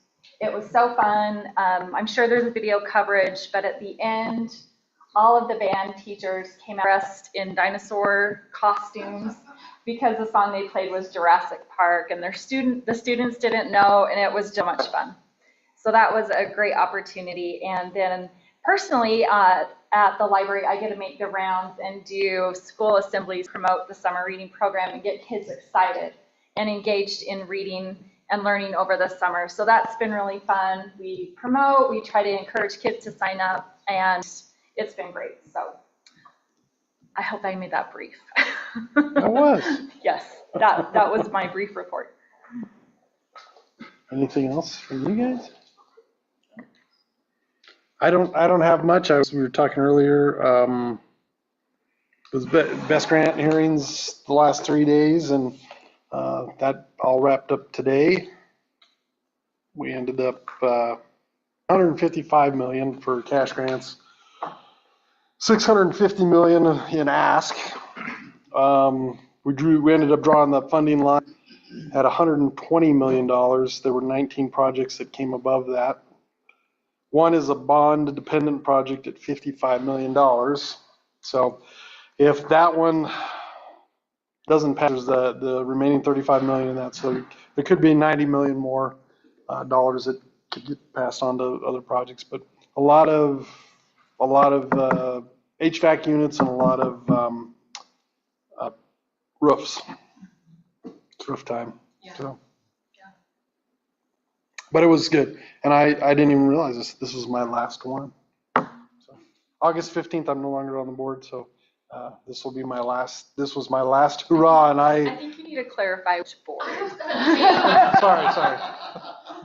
It was so fun. I'm sure there's video coverage, but at the end, all of the band teachers came dressed in dinosaur costumes because the song they played was Jurassic Park, and the students didn't know, and it was so much fun. So that was a great opportunity. And then personally, at the library, I get to make the rounds and do school assemblies, promote the summer reading program, and get kids excited and engaged in reading and learning over the summer. So that's been really fun. We promote, we try to encourage kids to sign up, and it's been great. So I hope I made that brief. That was. Yes, that was my brief report. Anything else from you guys? I don't have much. We were talking earlier. It was best grant hearings the last 3 days, and that all wrapped up today. We ended up $155 million for cash grants, $650 million in ask. We ended up drawing the funding line at $120 million. There were 19 projects that came above that. One is a bond dependent project at $55 million. So if that one doesn't pass, there's the remaining $35 million in that. So there could be $90 million more dollars that could get passed on to other projects. But a lot of HVAC units and a lot of roofs. It's roof time. Yeah. So. But it was good, and I didn't even realize this was my last one. So August 15th, I'm no longer on the board, so This will be my last, this was my last hurrah, and I think you need to clarify which board. sorry.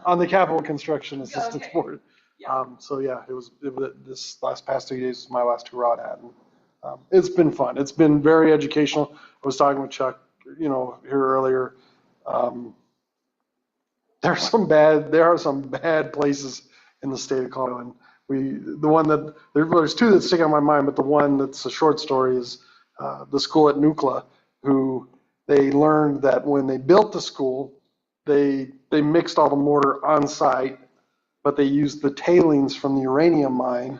On the Capital Construction Assistance Okay. Board. So yeah, this past 2 days was my last hurrah at that. And, it's been fun. It's been very educational. I was talking with Chuck, here earlier. There are some bad places in the state of Colorado. And there's two that stick out in my mind, but the one that's a short story is the school at Nukla, who they learned that when they built the school, they mixed all the mortar on site, but they used the tailings from the uranium mine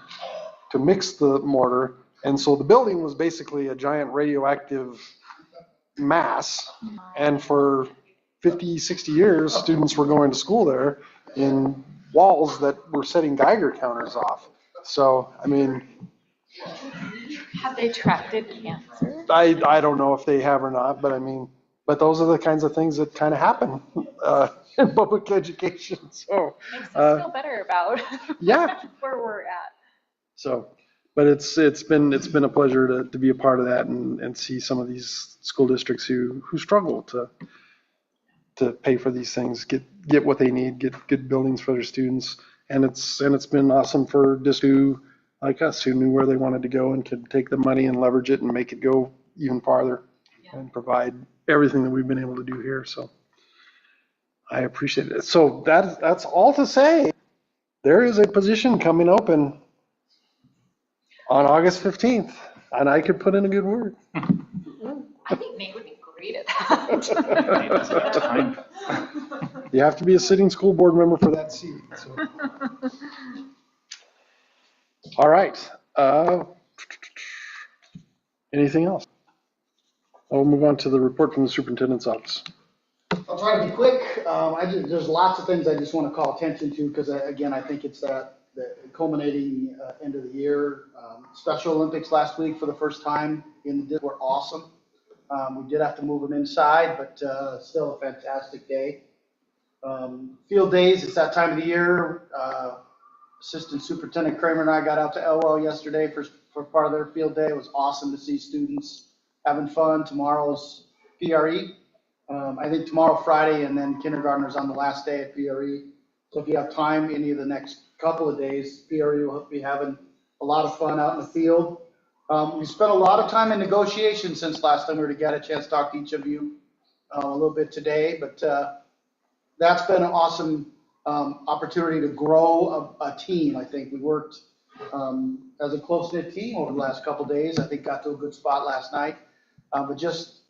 to mix the mortar. And so the building was basically a giant radioactive mass. And for 50, 60 years, students were going to school there in walls that were setting Geiger counters off. So, I mean, Have they tracked cancer? I don't know if they have or not, but those are the kinds of things that kind of happen in public education. So Makes us feel better about yeah. where we're at. So, but it's been a pleasure to be a part of that and see some of these school districts who struggle to pay for these things, get what they need, get good buildings for their students. And it's been awesome for districts who, like us, who knew where they wanted to go and could take the money and leverage it and make it go even farther and provide everything that we've been able to do here. So I appreciate it. So that's all to say. There is a position coming open on August 15th, and I could put in a good word. I think Nate would be great at that. You have to be a sitting school board member for that seat. So. All right. Anything else? I'll move on to the report from the superintendent's office. I'll try to be quick. There's lots of things I just want to call attention to because, again, I think it's the culminating end of the year. Special Olympics last week for the first time in the district were awesome. We did have to move them inside, but still a fantastic day. Field days, it's that time of the year. Assistant Superintendent Kramer and I got out to Elwell yesterday for part of their field day. It was awesome to see students having fun. Tomorrow's PRE. I think tomorrow, Friday, and then kindergartners on the last day at PRE. So if you have time any of the next couple of days, PRE will be having a lot of fun out in the field. We spent a lot of time in negotiations since last time we were together. A chance to talk to each of you a little bit today, but that's been an awesome opportunity to grow a team. I think we worked as a close-knit team over the last couple of days. I think got to a good spot last night, but just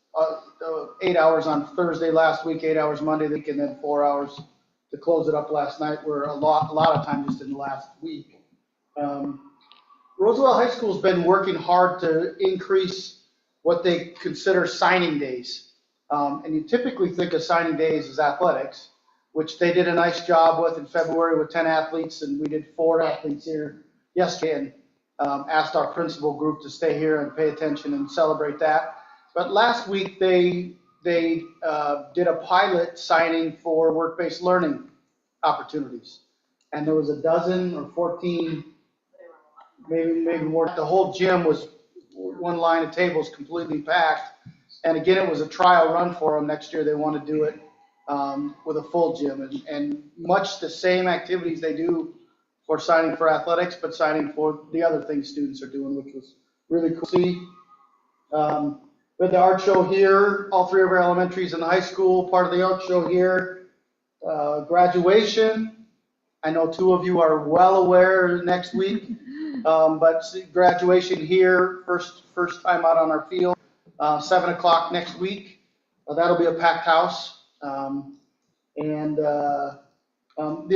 8 hours on Thursday last week, 8 hours Monday week, and then 4 hours to close it up last night were a lot of time just in the last week. Roosevelt High School's been working hard to increase what they consider signing days. And you typically think of signing days as athletics, which they did a nice job with in February with 10 athletes, and we did 4 athletes here yesterday, and asked our principal group to stay here and pay attention and celebrate that. But last week they did a pilot signing for work-based learning opportunities, and there was a dozen or 14, maybe more. The whole gym was one line of tables completely packed, and again it was a trial run for them. Next year they want to do it with a full gym, and much the same activities they do for signing for athletics, but signing for the other things students are doing, which was really cool to see. We had the art show here, all 3 of our elementaries and the high school, part of the art show here. Graduation, I know 2 of you are well aware next week, but graduation here, first time out on our field, 7 o'clock next week. That'll be a packed house. The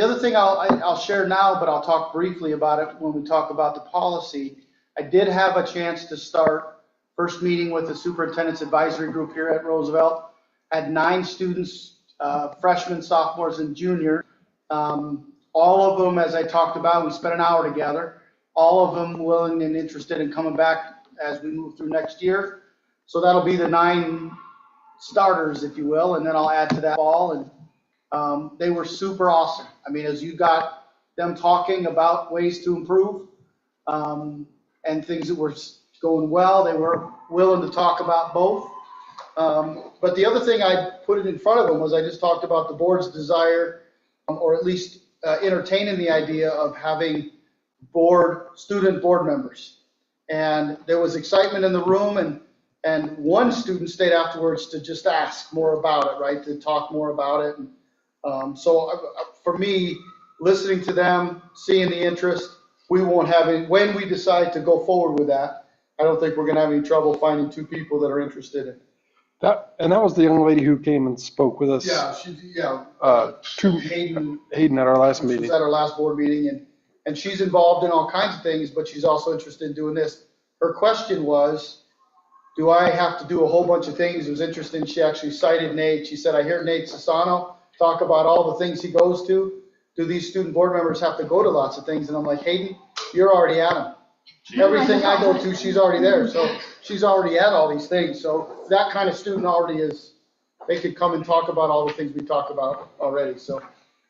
other thing I'll share now, but I'll talk briefly about it when we talk about the policy. I did have a chance to start first meeting with the superintendent's advisory group here at Roosevelt. Had 9 students, freshmen, sophomores, and juniors. All of them, as I talked about, we spent an hour together. All of them willing and interested in coming back as we move through next year. So that'll be the 9 starters, if you will, and then I'll add to that fall. And they were super awesome. I mean, as you got them talking about ways to improve and things that were going well. They were willing to talk about both. But the other thing I put it in front of them was I just talked about the board's desire, or at least entertaining the idea of having student board members. And there was excitement in the room, and one student stayed afterwards to just ask more about it, right, to talk more about it. And for me, listening to them, seeing the interest, we won't have any, when we decide to go forward with that, I don't think we're going to have any trouble finding two people that are interested in it. That was the young lady who came and spoke with us. Hayden at our last meeting. She was at our last board meeting, and she's involved in all kinds of things, but she's also interested in doing this. Her question was, do I have to do a whole bunch of things? It was interesting. She actually cited Nate. She said, I hear Nate Sassano talk about all the things he goes to. Do these student board members have to go to lots of things? And I'm like, Hayden, you're already at them. Everything I go to, she's already there. So she's already at all these things. So that kind of student already is, they could come and talk about all the things we talk about already. So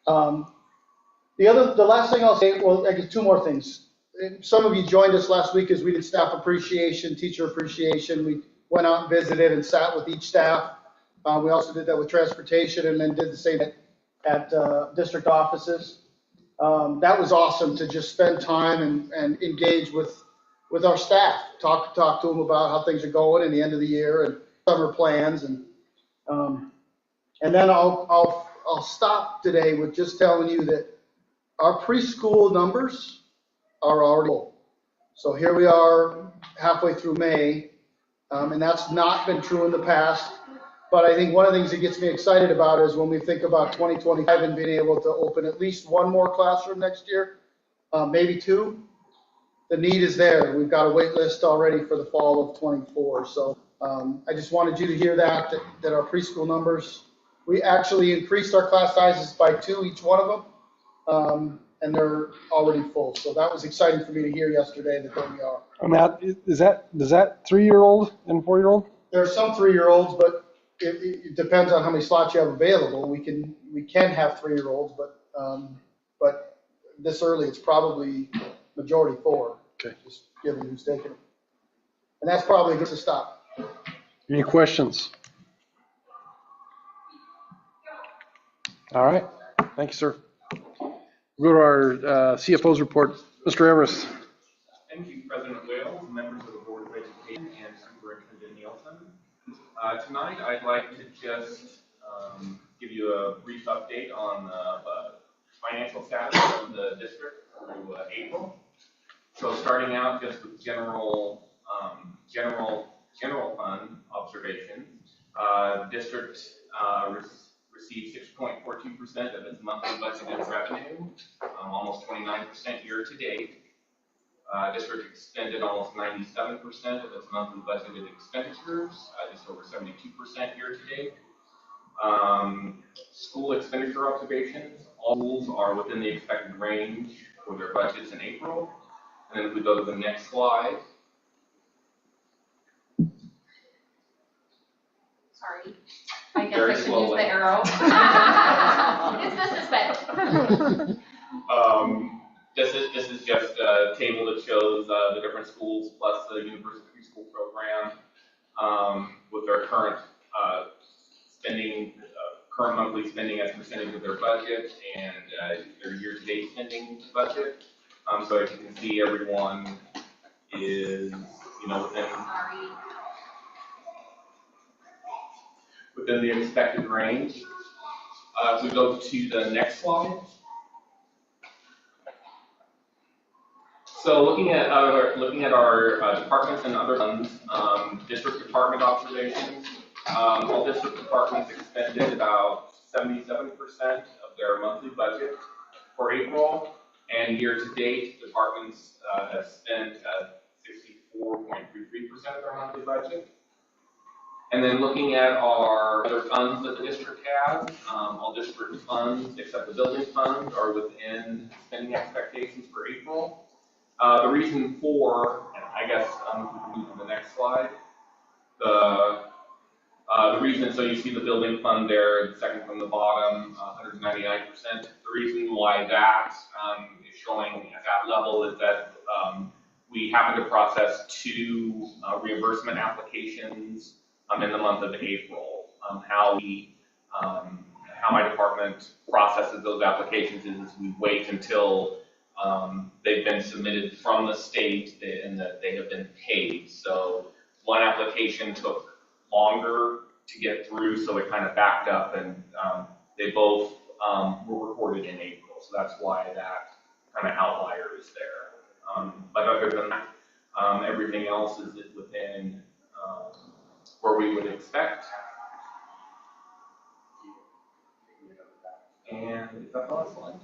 the last thing I'll say, well, I guess two more things. Some of you joined us last week as we did staff appreciation, teacher appreciation. We went out and visited and sat with each staff. We also did that with transportation, and then did the same at district offices. That was awesome to just spend time and engage with our staff, talk to them about how things are going in the end of the year and summer plans, and then I'll stop today with just telling you that our preschool numbers are already full. So here we are halfway through May, and that's not been true in the past. But I think one of the things that gets me excited about is when we think about 2025 and being able to open at least one more classroom next year, maybe two. The need is there. We've got a wait list already for the fall of 24. So I just wanted you to hear that our preschool numbers, we actually increased our class sizes by 2, each one of them, and they're already full. So that was exciting for me to hear yesterday that there we are. Matt, does that 3-year-old and 4-year-old? There are some 3-year-olds, but it depends on how many slots you have available. We can have 3-year-olds, but this early it's probably majority 4. Okay. Just given who's taking them, and that's probably a good to stop. Any questions? All right. Thank you, sir. We'll go to our CFO's report. Mr. Everest. Thank you, President Wales, members of the Board of Education, and Superintendent Nielsen. Tonight, I'd like to just give you a brief update on the financial status of the district through April. So starting out just with general fund observations, district received 6.42% of its monthly budgeted revenue, almost 29% year to date. District expended almost 97% of its monthly budgeted expenditures, just over 72% year to date. School expenditure observations, all schools are within the expected range for their budgets in April. And then if we go to the next slide. Sorry. I guess Very I should slowly. use the arrow. It's this bit. This is just a table that shows the different schools plus the university preschool program with their current spending, current monthly spending as a percentage of their budget and their year-to-date spending budget. So as you can see, everyone is, within the expected range. If we go to the next slide. So looking at our departments and other funds, district department observations, all district departments expended about 77% of their monthly budget for April, and year to date, departments have spent 64.33% of their monthly budget. And then looking at our other funds that the district has, all district funds except the building fund are within spending expectations for April. The reason for, and I guess we can move to the next slide. The reason, so you see the building fund there, the second from the bottom, 199%. The reason why that is showing at that level is that we happened to process 2 reimbursement applications in the month of April. How my department processes those applications is we wait until they've been submitted from the state and that they have been paid. So one application took longer to get through, so it kind of backed up, and they both were recorded in April. So that's why that kind of outlier is there. But other than that, everything else is within where we would expect. And is that the last slide?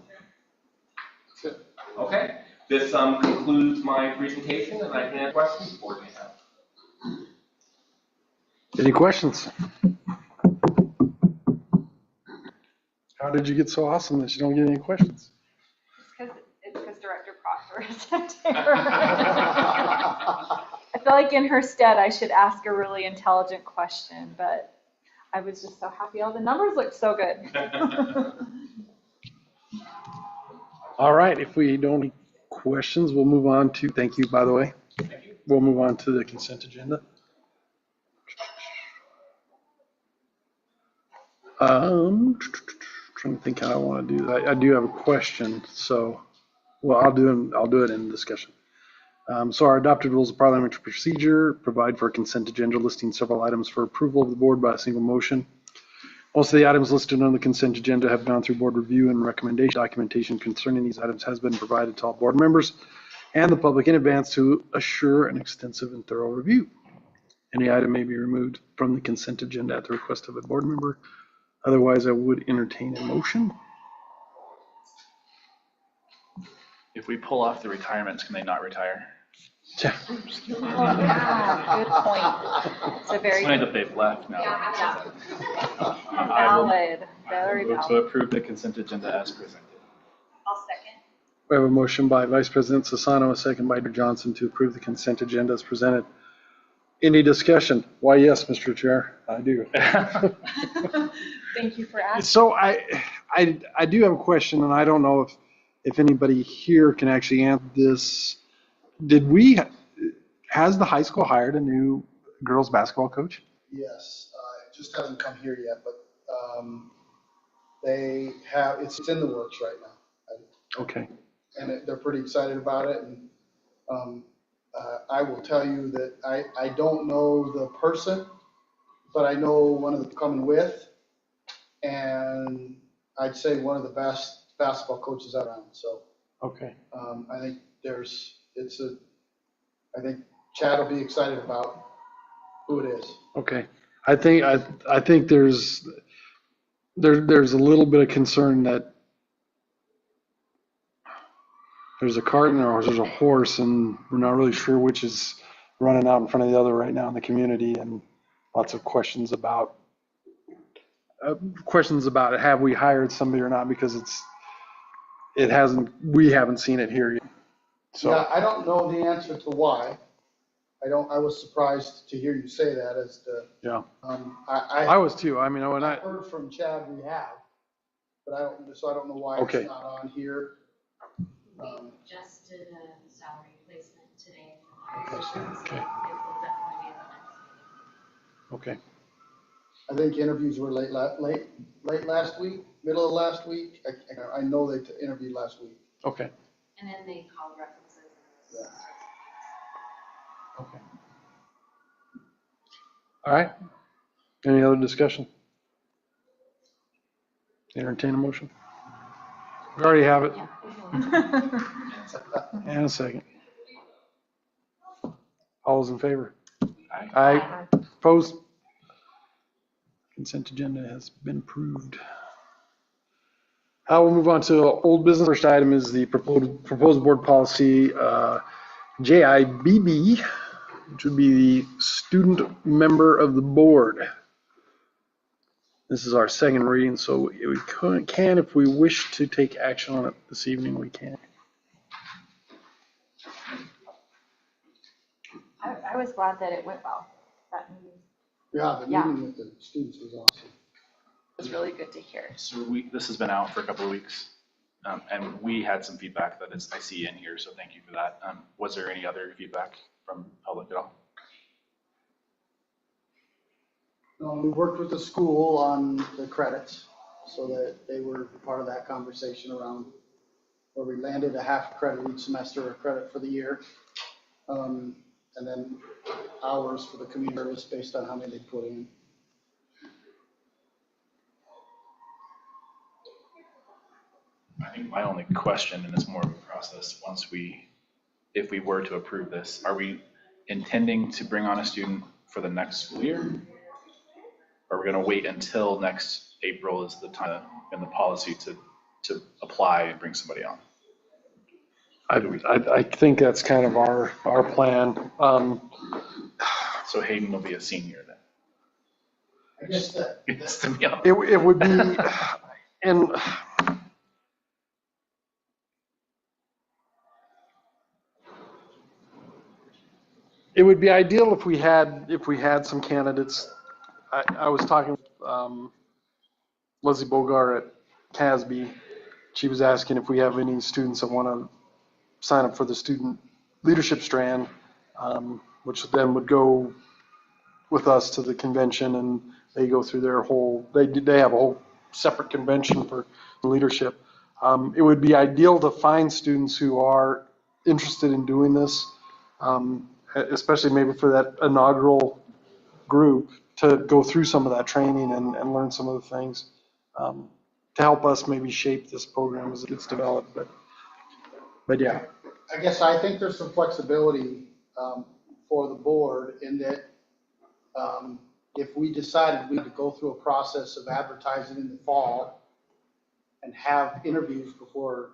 Okay. This concludes my presentation, and I can answer questions for you now. Any questions? How did you get so awesome that you don't get any questions? It's because Director Proctor isn't here. I feel like in her stead, I should ask a really intelligent question, but I was just so happy. All the numbers looked so good. All right, if we don't have any questions, we'll move on to, thank you, by the way. Thank you. We'll move on to the consent agenda. Trying to think how I want to do that. I do have a question, so, well, I'll do it in discussion. So our adopted rules of parliamentary procedure provide for a consent agenda listing several items for approval of the board by a single motion. Most of the items listed on the consent agenda have gone through board review and recommendation. Documentation concerning these items has been provided to all board members and the public in advance to assure an extensive and thorough review. Any item may be removed from the consent agenda at the request of a board member. Otherwise, I would entertain a motion. If we pull off the retirements, can they not retire? Yeah. Good point. It's a very It's funny that they've left now. valid, very I will move to valid. approve the consent agenda as presented. I'll second. We have a motion by Vice President Sassano, a second by Dr. Johnson to approve the consent agenda as presented. Any discussion? Why, yes, Mr. Chair, I do. Thank you for asking. So I do have a question, and I don't know if anybody here can actually answer this. Has the high school hired a new girls basketball coach? Yes, it just hasn't come here yet, but they have, it's in the works right now. Okay. And they're pretty excited about it. And I will tell you that I don't know the person, but I know one of them coming with, and I'd say one of the best basketball coaches around. So okay. I think I think Chad will be excited about who it is. Okay. I think there's a little bit of concern that there's a cart and there's a horse, and we're not really sure which is running out in front of the other right now in the community, and lots of questions about it. Have we hired somebody or not? Because we haven't seen it here yet. So Yeah, I don't know the answer to why. I was surprised to hear you say that as to. yeah, I I was too. I mean, when I heard from Chad we have, but I don't know why Okay. it's not on here. Just did a salary placement today. So it will definitely be in the next. okay. I think interviews were late last week, middle of last week. I know they interviewed last week. Okay. And then they called references. Yeah. Okay. All right. Any other discussion? Entertain a motion. We already have it. And a second. All those in favor? Aye. Aye. Opposed? Consent agenda has been approved. We'll move on to old business. First item is the proposed board policy, JIBB, which would be the student member of the board. This is our second reading, so we can, if we wish to take action on it this evening, we can. I was glad that it went well, that meeting. Yeah, the Yeah. meeting with the students was awesome. It was really good to hear. So this has been out for a couple of weeks. And we had some feedback that I see in here, so thank you for that. Was there any other feedback from public at all? We worked with the school on the credits so that they were part of that conversation around where we landed a half credit each semester, a credit for the year. And then hours for the community service based on how many they put in. I think my only question, and it's more of a process, if we were to approve this, are we intending to bring on a student for the next school year? Or are we going to wait until next April is the time in the policy to apply and bring somebody on? I think that's kind of our plan. So Hayden will be a senior then. I guess that. It would be, and it would be ideal if we had some candidates. I was talking with Leslie Bogart at CASB. She was asking if we have any students that want to sign up for the student leadership strand, which then would go with us to the convention, and they go through their whole, they have a whole separate convention for leadership. It would be ideal to find students who are interested in doing this, especially maybe for that inaugural group, to go through some of that training and learn some of the things to help us maybe shape this program as it gets developed. But yeah. I guess I think there's some flexibility for the board in that if we decided we had to go through a process of advertising in the fall and have interviews before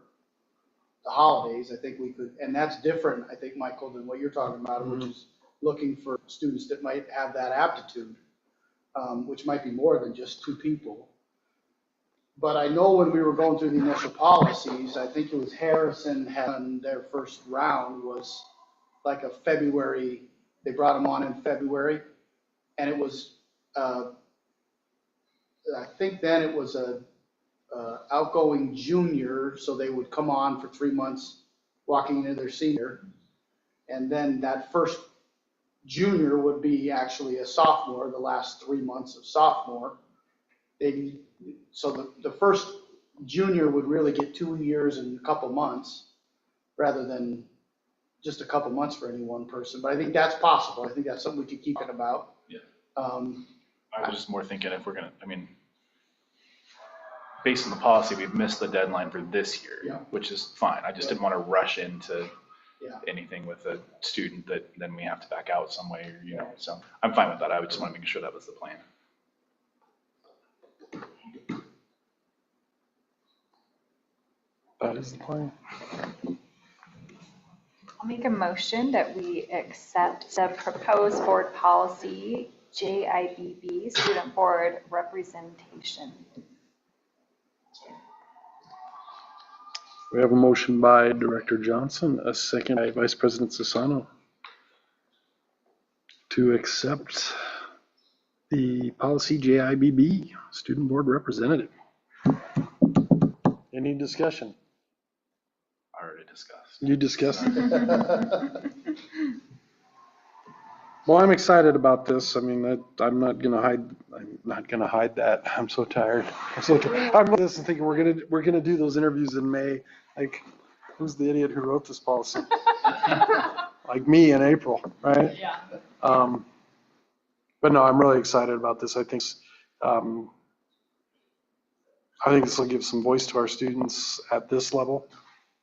the holidays, I think we could, and that's different, I think, Michael, than what you're talking about, which is looking for students that might have that aptitude, which might be more than just 2 people. But I know when we were going through the initial policies, I think it was Harrison had done their first round was like a February, they brought them on in February. And it was, I think then it was a outgoing junior, so they would come on for 3 months walking into their senior. And then that first junior would be actually a sophomore, the last 3 months of sophomore. So the first junior would really get 2 years and a couple months rather than just a couple months for any one person. But I think that's possible. I think that's something we could keep it about. Yeah. I was just more thinking if we're going to, based on the policy, we've missed the deadline for this year, which is fine. I just didn't want to rush into anything with a student that then we have to back out some way, so I'm fine with that. I would just want to make sure that was the plan. That is the plan. I'll make a motion that we accept the proposed board policy, JIBB, student board representation. We have a motion by Director Johnson, a second by Vice President Sassano to accept the policy JIBB, student board representative. Any discussion? Already discussed. You discussed? Well, I'm excited about this. I'm not gonna hide that. I'm so tired. I'm looking at this and thinking we're gonna do those interviews in May. Like, who's the idiot who wrote this policy? Like me in April, right? Yeah. But no, I'm really excited about this. I think this will give some voice to our students at this level,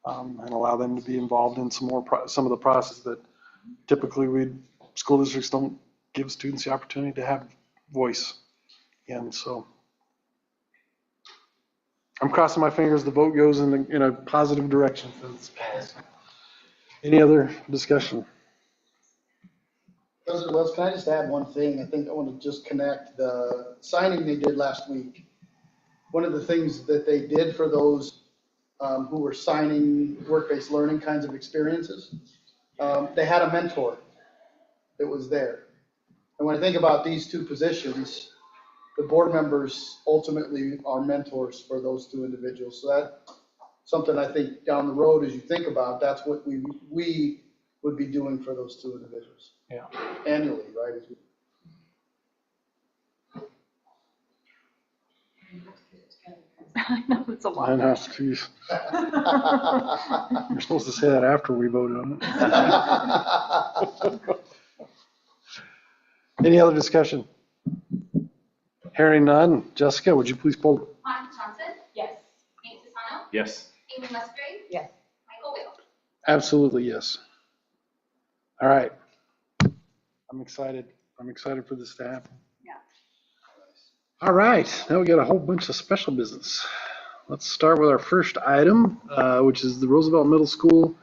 and allow them to be involved in some of the process that typically school districts don't give students the opportunity to have voice. And so I'm crossing my fingers the vote goes in a positive direction for this policy. Any other discussion? President Wells, can I just add one thing? I think I want to just connect the signing they did last week. One of the things that they did for those who were signing work-based learning kinds of experiences, they had a mentor that was there. And when I think about these 2 positions, the board members ultimately are mentors for those 2 individuals. So something I think down the road, as you think about, that's what we would be doing for those two individuals. Yeah. Annually, right? I know, it's a lot. I know, geez. You're supposed to say that after we voted on it. Any other discussion? Hearing none. Jessica, would you please poll? Monica Johnson? Yes. Nate Sisano? Yes. Amy Musgrave? Yes. Michael Whale? Absolutely, yes. All right. I'm excited. I'm excited for this to happen. Yeah. All right, now we got a whole bunch of special business. Let's start with our first item, which is the Roosevelt Middle School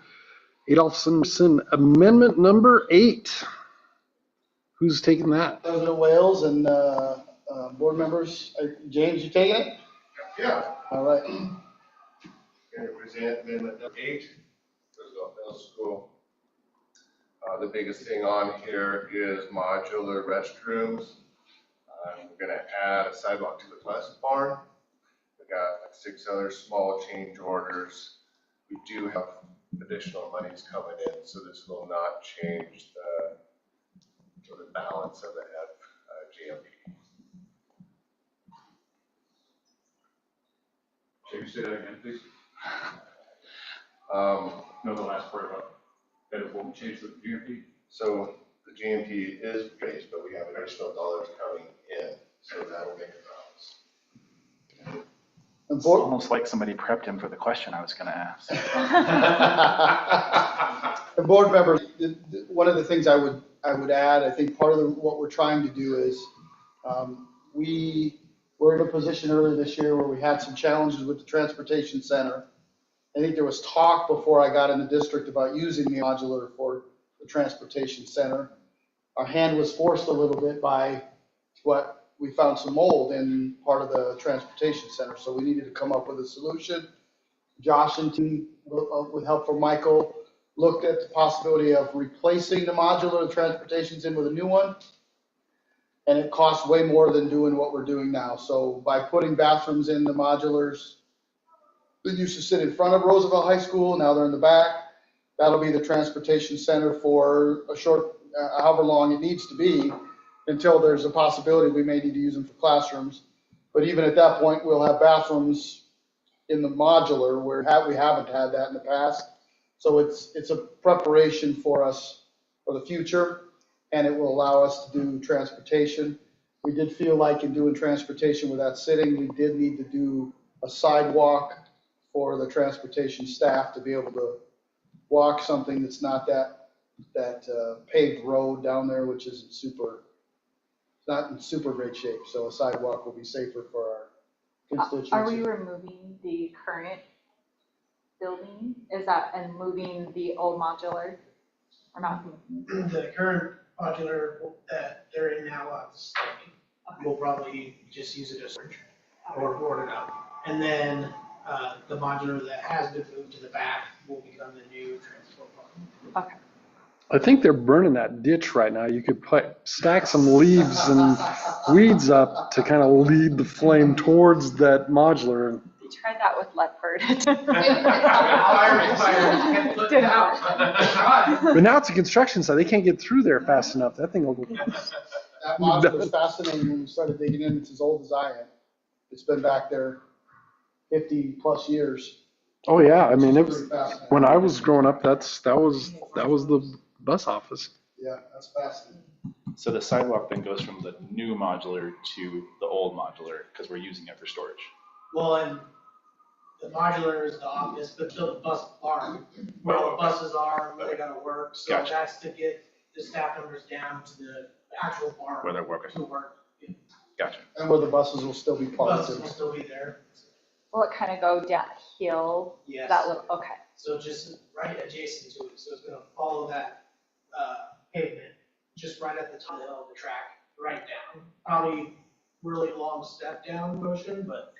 Adolphson Amendment number 8. Who's taking that? President Wales and board members. James, you taking it? Yeah. All right. Going to present amendment number 8, Roosevelt Middle School. The biggest thing on here is modular restrooms. We're going to add a sidewalk to the west barn. We got like 6 other small change orders. We do have additional monies coming in, so this will not change the balance of the GMP. Can you say that again, please? No, the last part about that it won't change the GMP? So the GMP is raised, but we have additional dollars coming in, so that'll make a balance. It's almost like somebody prepped him for the question I was going to ask. The board members, one of the things I would add, I think part of what we're trying to do is we were in a position earlier this year where we had some challenges with the transportation center. I think there was talk before I got in the district about using the modular for the transportation center. Our hand was forced a little bit by what we found some mold in part of the transportation center, so we needed to come up with a solution. Josh and team, with help from Michael, looked at the possibility of replacing the modular the transportation's in with a new one, and it costs way more than doing what we're doing now. So by putting bathrooms in the modulars, they used to sit in front of Roosevelt High School, now they're in the back. That'll be the transportation center for a short, however long it needs to be, until there's a possibility we may need to use them for classrooms. But even at that point, we'll have bathrooms in the modular where we haven't had that in the past. So it's a preparation for us for the future, and it will allow us to do transportation. We did feel like in doing transportation with that sitting, we did need to do a sidewalk for the transportation staff to be able to walk something that's not that paved road down there, which isn't not in super great shape. So a sidewalk will be safer for our constituents. Are we removing the current building? Is that, and moving the old modular or not? The current modular that they're in now, we'll probably just use it as storage or board it up. And then the modular that has been moved to the back will become the new transport barn. Okay. I think they're burning that ditch right now. You could stack some leaves and weeds up to kind of lead the flame towards that modular. We tried that with Ledford. But now it's a construction site. They can't get through there fast enough. That thing will go. That modular was fascinating when we started digging in. It's as old as I am. It's been back there 50 plus years. Oh yeah, I mean, when I was growing up, that was the bus office. Yeah, that's fascinating. So the sidewalk then goes from the new modular to the old modular because we're using it for storage. Well, and the modular is the office, but still the bus barn, where the buses are, where they gotta work. So Gotcha. that's to get the staff members down to the actual barn. Where they're working. To work. Gotcha. And where the buses will still be parked. Buses will still be there. Will it kind of go downhill? Yes. That little, okay. So just right adjacent to it, so it's gonna follow that pavement, just right at the top of the track, right down. Probably really long step down motion, but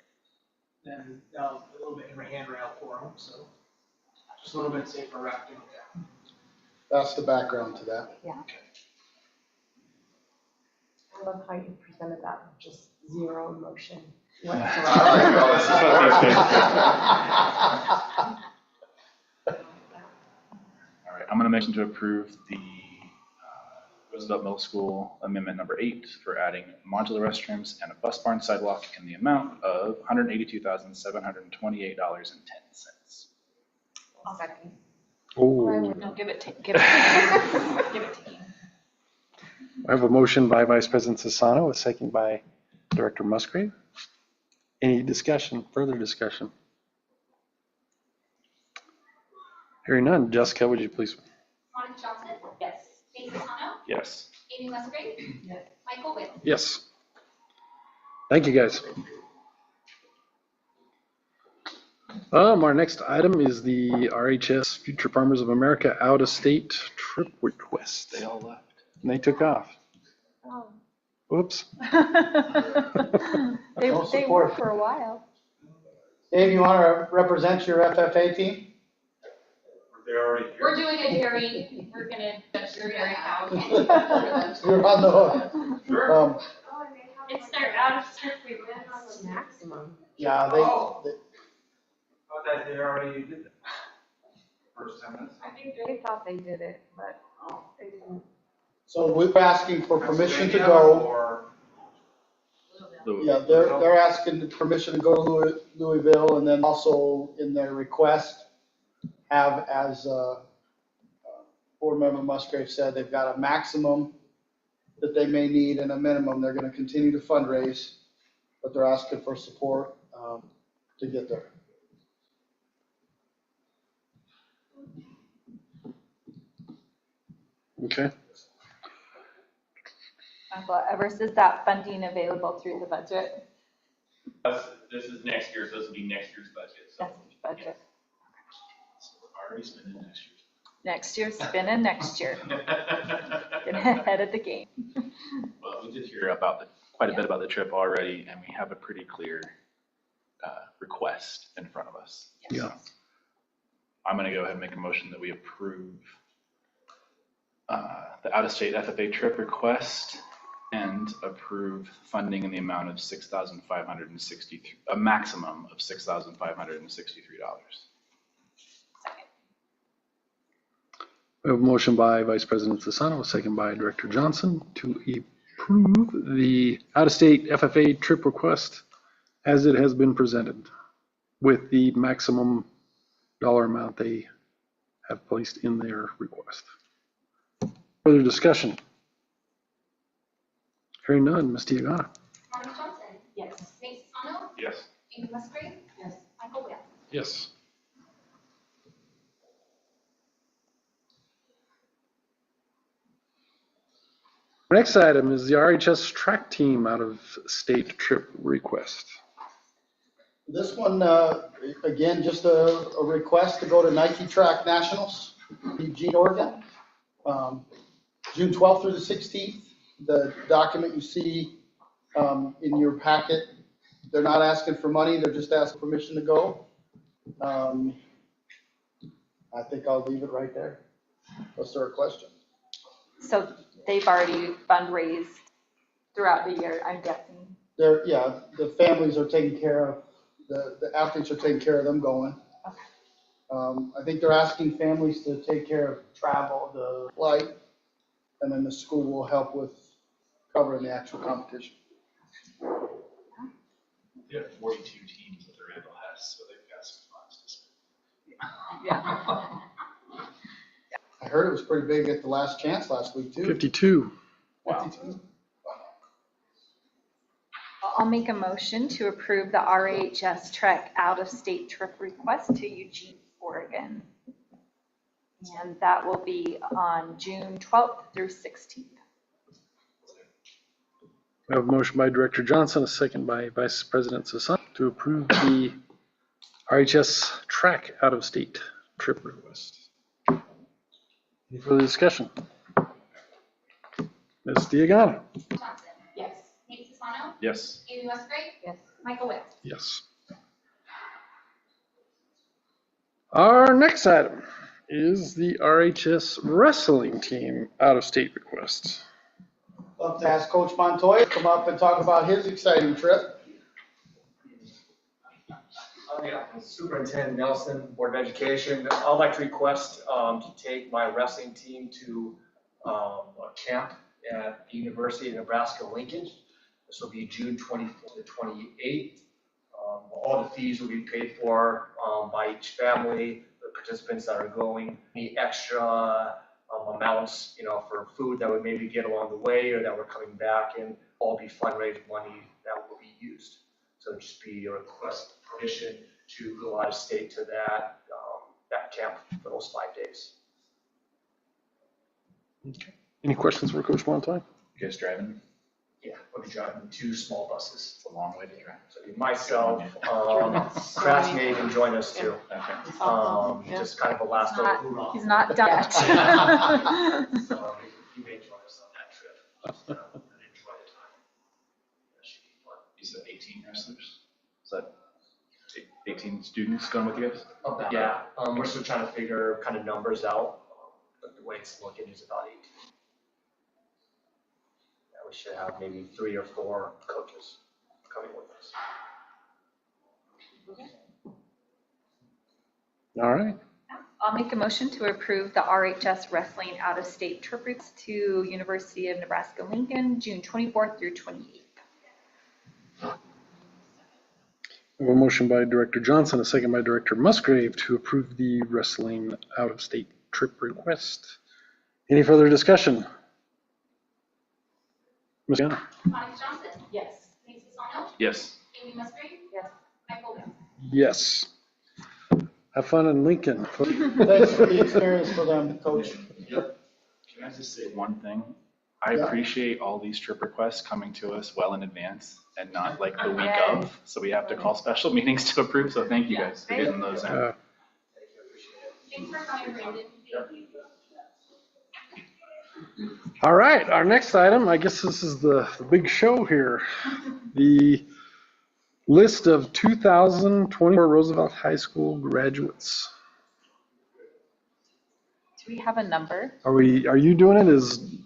then a little bit of a handrail for them, so just a little bit safer route to go down. That's the background to that. Yeah. I love how you presented that with just zero emotion. Well, want to mention to approve the Roosevelt Middle School Amendment number 8 for adding modular restrooms and a bus barn sidewalk in the amount of $182,728.10. I'll second. Oh, No, give it to give it to Ian. I have a motion by Vice President Sassano, a second by Director Musgrave. Any discussion, further discussion? Hearing none. Jessica, would you please? Monica Johnson? Yes. Nate Sassano? Yes. Amy Musgrave? Yes. Michael Witt? Yes. Thank you, guys. Our next item is the RHS Future Farmers of America out-of-state trip request. They all left. And they took off. Oh. Whoops. They No were support. for a while. Dave, you want to represent your FFA team? They're already here. We're doing a dairy, we're gonna finish your dairy cow. You're on the hook. It's their out of strip request. Maximum. Yeah, I thought they already did that. First 10 minutes. I think they thought they did it, but they didn't. so we're asking for permission to go. Or Yeah, they're asking permission to go to Louisville, and then also in their request, have, as Board Member Musgrave said, they've got a maximum that they may need and a minimum. They're gonna continue to fundraise, but they're asking for support to get there. Okay. Michael, Evers, is that funding available through the budget? This is next year, so this will be next year's budget, so. That's the budget. So we're already spending next year. Next year's spending next year. Get ahead of the game. Well, we did hear about quite a bit about the trip already, and we have a pretty clear request in front of us. Yeah. I'm going to go ahead and make a motion that we approve the out-of-state FFA trip request and approve funding in the amount of $6,563, a maximum of $6,563. We have a motion by Vice President Sassano, a second by Director Johnson to approve the out-of-state FFA trip request as it has been presented with the maximum dollar amount they have placed in their request. Further discussion? Hearing none, Ms. Diagana. Monica Johnson? Yes. Nate Sassano? Yes. Amy Musgrave? Yes. Michael Witt? Yes. Next item is the RHS track team out-of-state trip request. This one, again, just a request to go to Nike Track Nationals, Eugene, Oregon, June 12th through the 16th. The document you see in your packet, they're not asking for money, they're just asking permission to go. I think I'll leave it right there. Unless there are questions. So they've already fundraised throughout the year, I'm guessing. Yeah, the families are taken care of, the athletes are taking care of them going. I think they're asking families to take care of travel, the flight, and then the school will help with covering the actual competition. They have 42 teams at the Randall Hess, so they've got some funds to spend. Yeah. I heard it was pretty big at the Last Chance last week too. 52. Wow. 52. I'll make a motion to approve the RHS Trek out-of-state trip request to Eugene, Oregon. And that will be on June 12th through 16th. We have a motion by Director Johnson, a second by Vice President Sassano to approve the RHS track out-of-state trip request. Any further discussion? Ms. Diagana. Johnson? Yes. Nate Sassano? Yes. Amy Musgrave? Yes. Michael Witt? Yes. Our next item is the RHS wrestling team out-of-state request. Love to ask Coach Montoya to come up and talk about his exciting trip. Superintendent Nelson, Board of Education. I'd like to request to take my wrestling team to a camp at the University of Nebraska-Lincoln. This will be June 24th to 28th. All the fees will be paid for by each family, the participants that are going. Any extra amounts, for food that we maybe get along the way or that we're coming back, and all be fundraised money that will be used. So it'll just be a request permission to go out of state to that camp for those 5 days. Okay. Any questions for Coach Montoy? You guys driving? Yeah, we'll be driving 2 small buses. It's a long way to drive. So it'll be myself, classmate can join us too. Just kind of a last little hoorah. He's not done yet. So you may join us on that trip. And enjoy the time. That should be fun. You said 18 wrestlers? Is that 18 students going with you guys? Yeah, we're still trying to figure kind of numbers out, but the way it's looking is about 18. Yeah, we should have maybe 3 or 4 coaches coming with us. All right. I'll make a motion to approve the RHS Wrestling out-of-state trip routes to University of Nebraska-Lincoln, June 24th through 28th. We have a motion by Director Johnson, a second by Director Musgrave to approve the wrestling out-of-state trip request. Any further discussion? Ms. Gannon? Alex Johnson? Yes. Lisa Sawno? Yes. Amy Musgrave? Yes. Michael Bell? Yes. Have fun in Lincoln. Thanks for the experience for them, Coach. Can I just say one thing? I Yeah. appreciate all these trip requests coming to us well in advance and not like the week of. So we have to call special meetings to approve. So thank you guys for getting those in. Thanks for coming, Brandon. Thank you. All right, our next item, I guess this is the big show here. The list of 2024 Roosevelt High School graduates. Do we have a number? Are you doing it? Is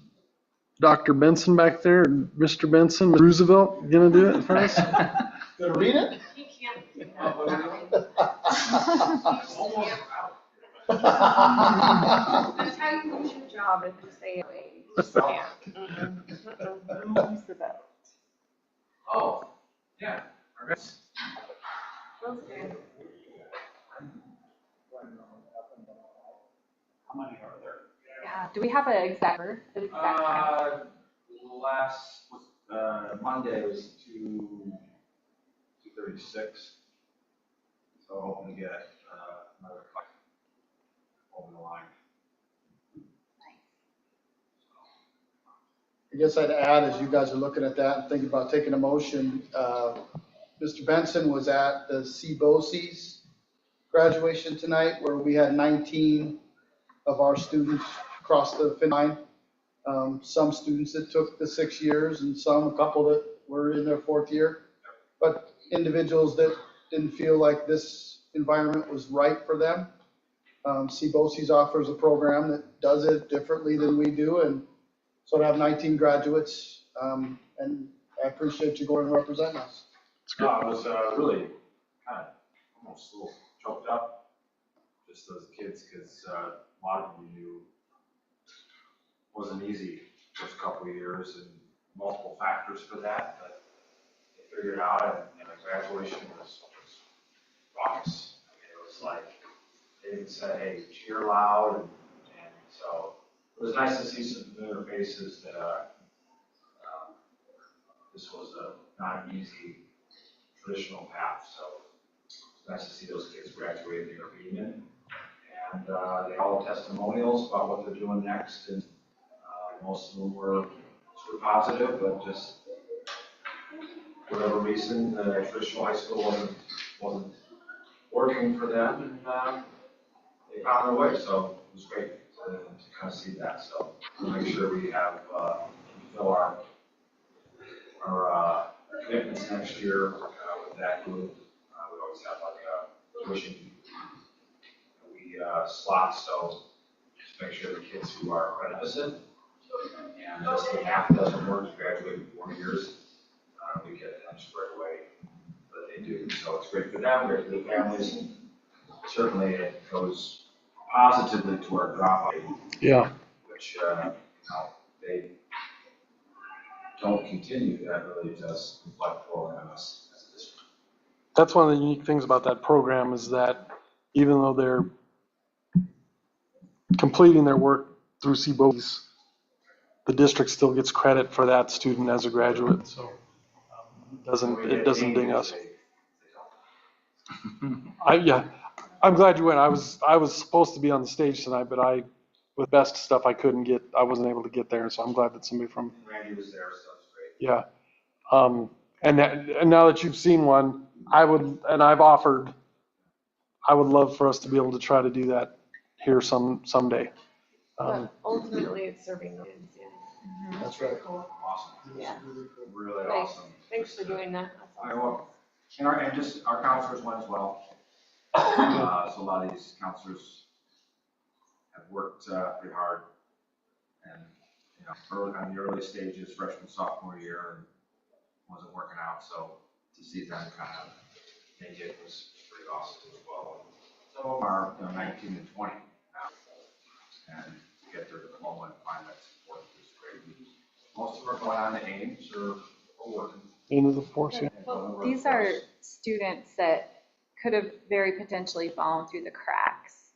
Dr. Benson back there, Mr. Benson, Roosevelt gonna do it for us? Gonna read it? You can't. That's how you lose your job if you say it. Oh, yeah. How many are there? Yeah. Do we have an exact number? Last, Monday was 236. So hoping to get another 5 over the line. I guess I'd add, as you guys are looking at that and thinking about taking a motion, Mr. Benson was at the CBOCES graduation tonight, where we had 19 of our students cross the finish line. Some students that took the 6 years and a couple that were in their 4th year. But individuals that didn't feel like this environment was right for them. CBOCES offers a program that does it differently than we do, and so to have 19 graduates, and I appreciate you going and representing us. No, I was really kind of almost a little choked up, just those kids, because a lot of them knew it wasn't easy first couple of years, and multiple factors for that, but they figured it out, and the graduation was raucous. I mean, it was like, they even said, hey, cheer loud, and so it was nice to see some familiar faces that this was not an easy traditional path, so it's nice to see those kids graduate in their reunion. And they all have testimonials about what they're doing next, and most of them were super positive, but just for whatever reason, the traditional high school wasn't working for them, and they found their way, so it was great to kind of see that. So we'll make sure we have fulfill our commitments next year with that group. We always have like a tuition slots, so just make sure the kids who are reticent and just the math doesn't work to graduate in 4 years, we get them squared away so that they do. So it's great for them, great for the families. Certainly it goes positively to our dropout rate, Yeah. which, they don't continue. That really does reflect poorly on us as a district. That's one of the unique things about that program is that even though they're completing their work through CBOEs, the district still gets credit for that student as a graduate, so it doesn't ding us. I'm glad you went. I was supposed to be on the stage tonight, but with best stuff I wasn't able to get there, so I'm glad that somebody from. Randy was there, so that's great. Yeah. And now that you've seen one, I would love for us to be able to try to do that here someday. But ultimately, it's serving the kids, yeah. That's right. Cool. Awesome. Yeah. Really Thanks. awesome. Thanks for doing that. That's I awesome. will. And just our counselors went as well. So a lot of these counselors have worked pretty hard, and on the early stages, freshman, sophomore year, and wasn't working out. So to see them kind of make it was pretty awesome as well. Some of them are 19 and 20 now, and to get their diploma and find that support is great. Most of them are going on to Ames or working. Into the force, yeah. Well, these are students that could have very potentially fallen through the cracks.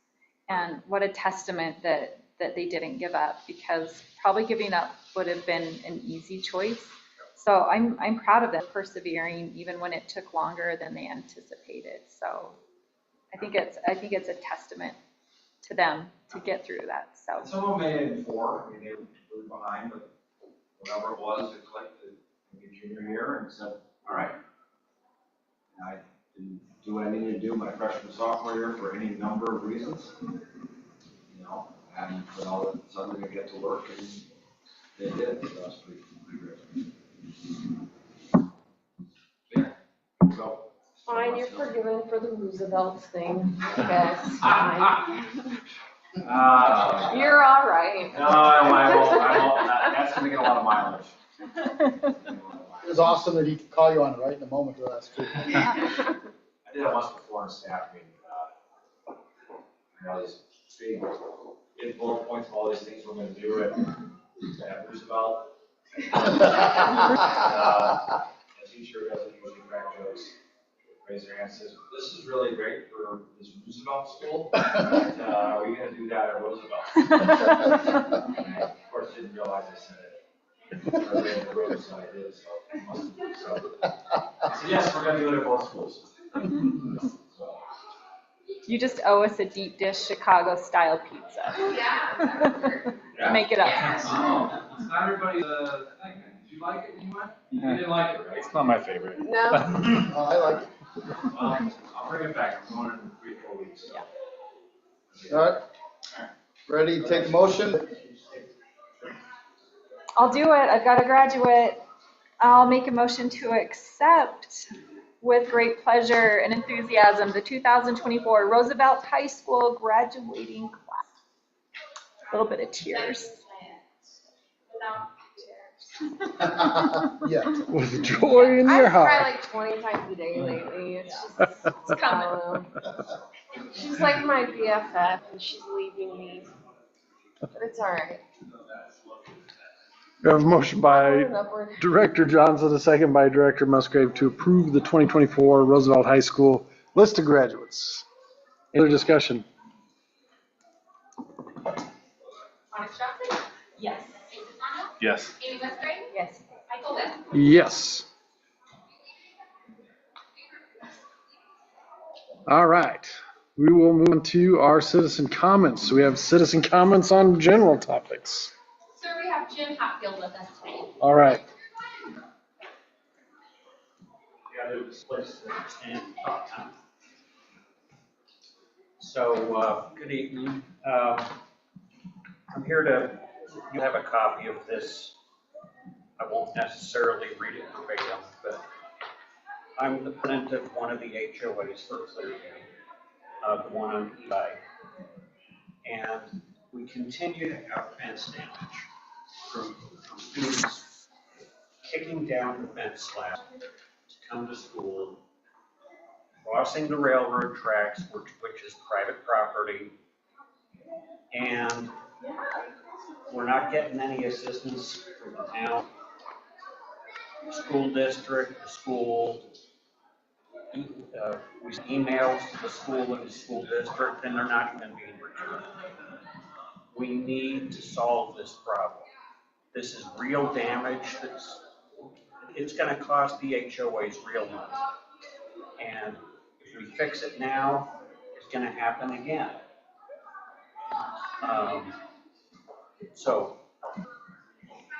And what a testament that they didn't give up, because probably giving up would have been an easy choice. So I'm proud of them persevering even when it took longer than they anticipated. So I think it's a testament to them to get through that. So Some of them made it in 4. I mean, they were really behind, but whatever it was, it clicked maybe junior year and said, all right. And I didn't do what I needed to do my freshman, sophomore year for any number of reasons. And then all of a sudden they get to work and they did. So that's pretty great. Yeah. So. Fine, you're forgiven for the Roosevelt thing, I guess. Fine. You're all right. No, I won't. That's going to get a lot of mileage. It was awesome that he could call you on it right in the moment. That's true. I did that once before in a staff meeting. These big bullet points of all these things we're going to do at Roosevelt. The teacher doesn't usually crack jokes. Raise their hand and says, "This is really great for this Roosevelt school. Are we going to do that at Roosevelt?" And I, of course, didn't realize I said it. I read the road, so I did. So I said, "Yes, we're going to do it at both schools." you just owe us a deep dish Chicago style pizza. Yeah. Make it up. Oh, it's not everybody's thing. Did you like it? You didn't like it, right? It's not my favorite. No. I like it. I'll bring it back. I'm going in 3 or 4 weeks. So. All right. Ready to take a motion? I'll do it. I've got a graduate. I'll make a motion to accept with great pleasure and enthusiasm the 2024 Roosevelt High School graduating class. A little bit of tears. Yeah. With joy in your I heart. cry like 20 times a day lately. It's just, it's coming. She's like my BFF and she's leaving me. But it's all right. We have a motion by Onward and upward. Director Johnson, a second by Director Musgrave to approve the 2024 Roosevelt High School list of graduates. Any other discussion? Onyx Johnson? Yes. Asa Sono? Yes. Amy Musgrave? Yes. Michael Webb? Yes. All right. We will move on to our citizen comments. We have citizen comments on general topics. Sir, we have Jim Hatfield with us today. All right. So, good evening. I'm here to, you have a copy of this. I won't necessarily read it verbatim, but I'm the president of one of the HOAs for Clearview, the one on Eli. And we continue to have fence damage from students kicking down the fence slab to come to school crossing the railroad tracks, which is private property. And we're not getting any assistance from the town, school district, the school. We send emails to the school and the school district, and they're not even being returned. We need to solve this problem. This is real damage it's gonna cost the HOAs real money. And if we fix it now, it's gonna happen again. So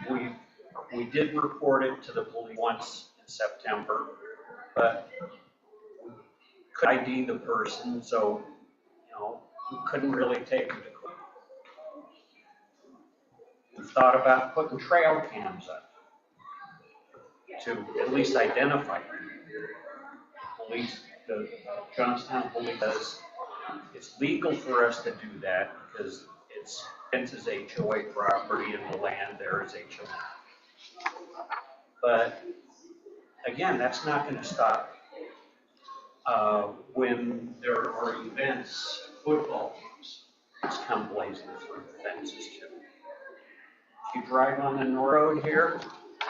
we did report it to the police once in September, but we couldn't ID the person, so, we couldn't really take them to court. We thought about putting trail cams up to at least identify them. Police, the Johnstown Police says it's legal for us to do that because it's Vince's HOA property and the land there is HOA. But again, that's not going to stop when there are events, football games, it's come blazing through the fences too. If you drive on the North Road here,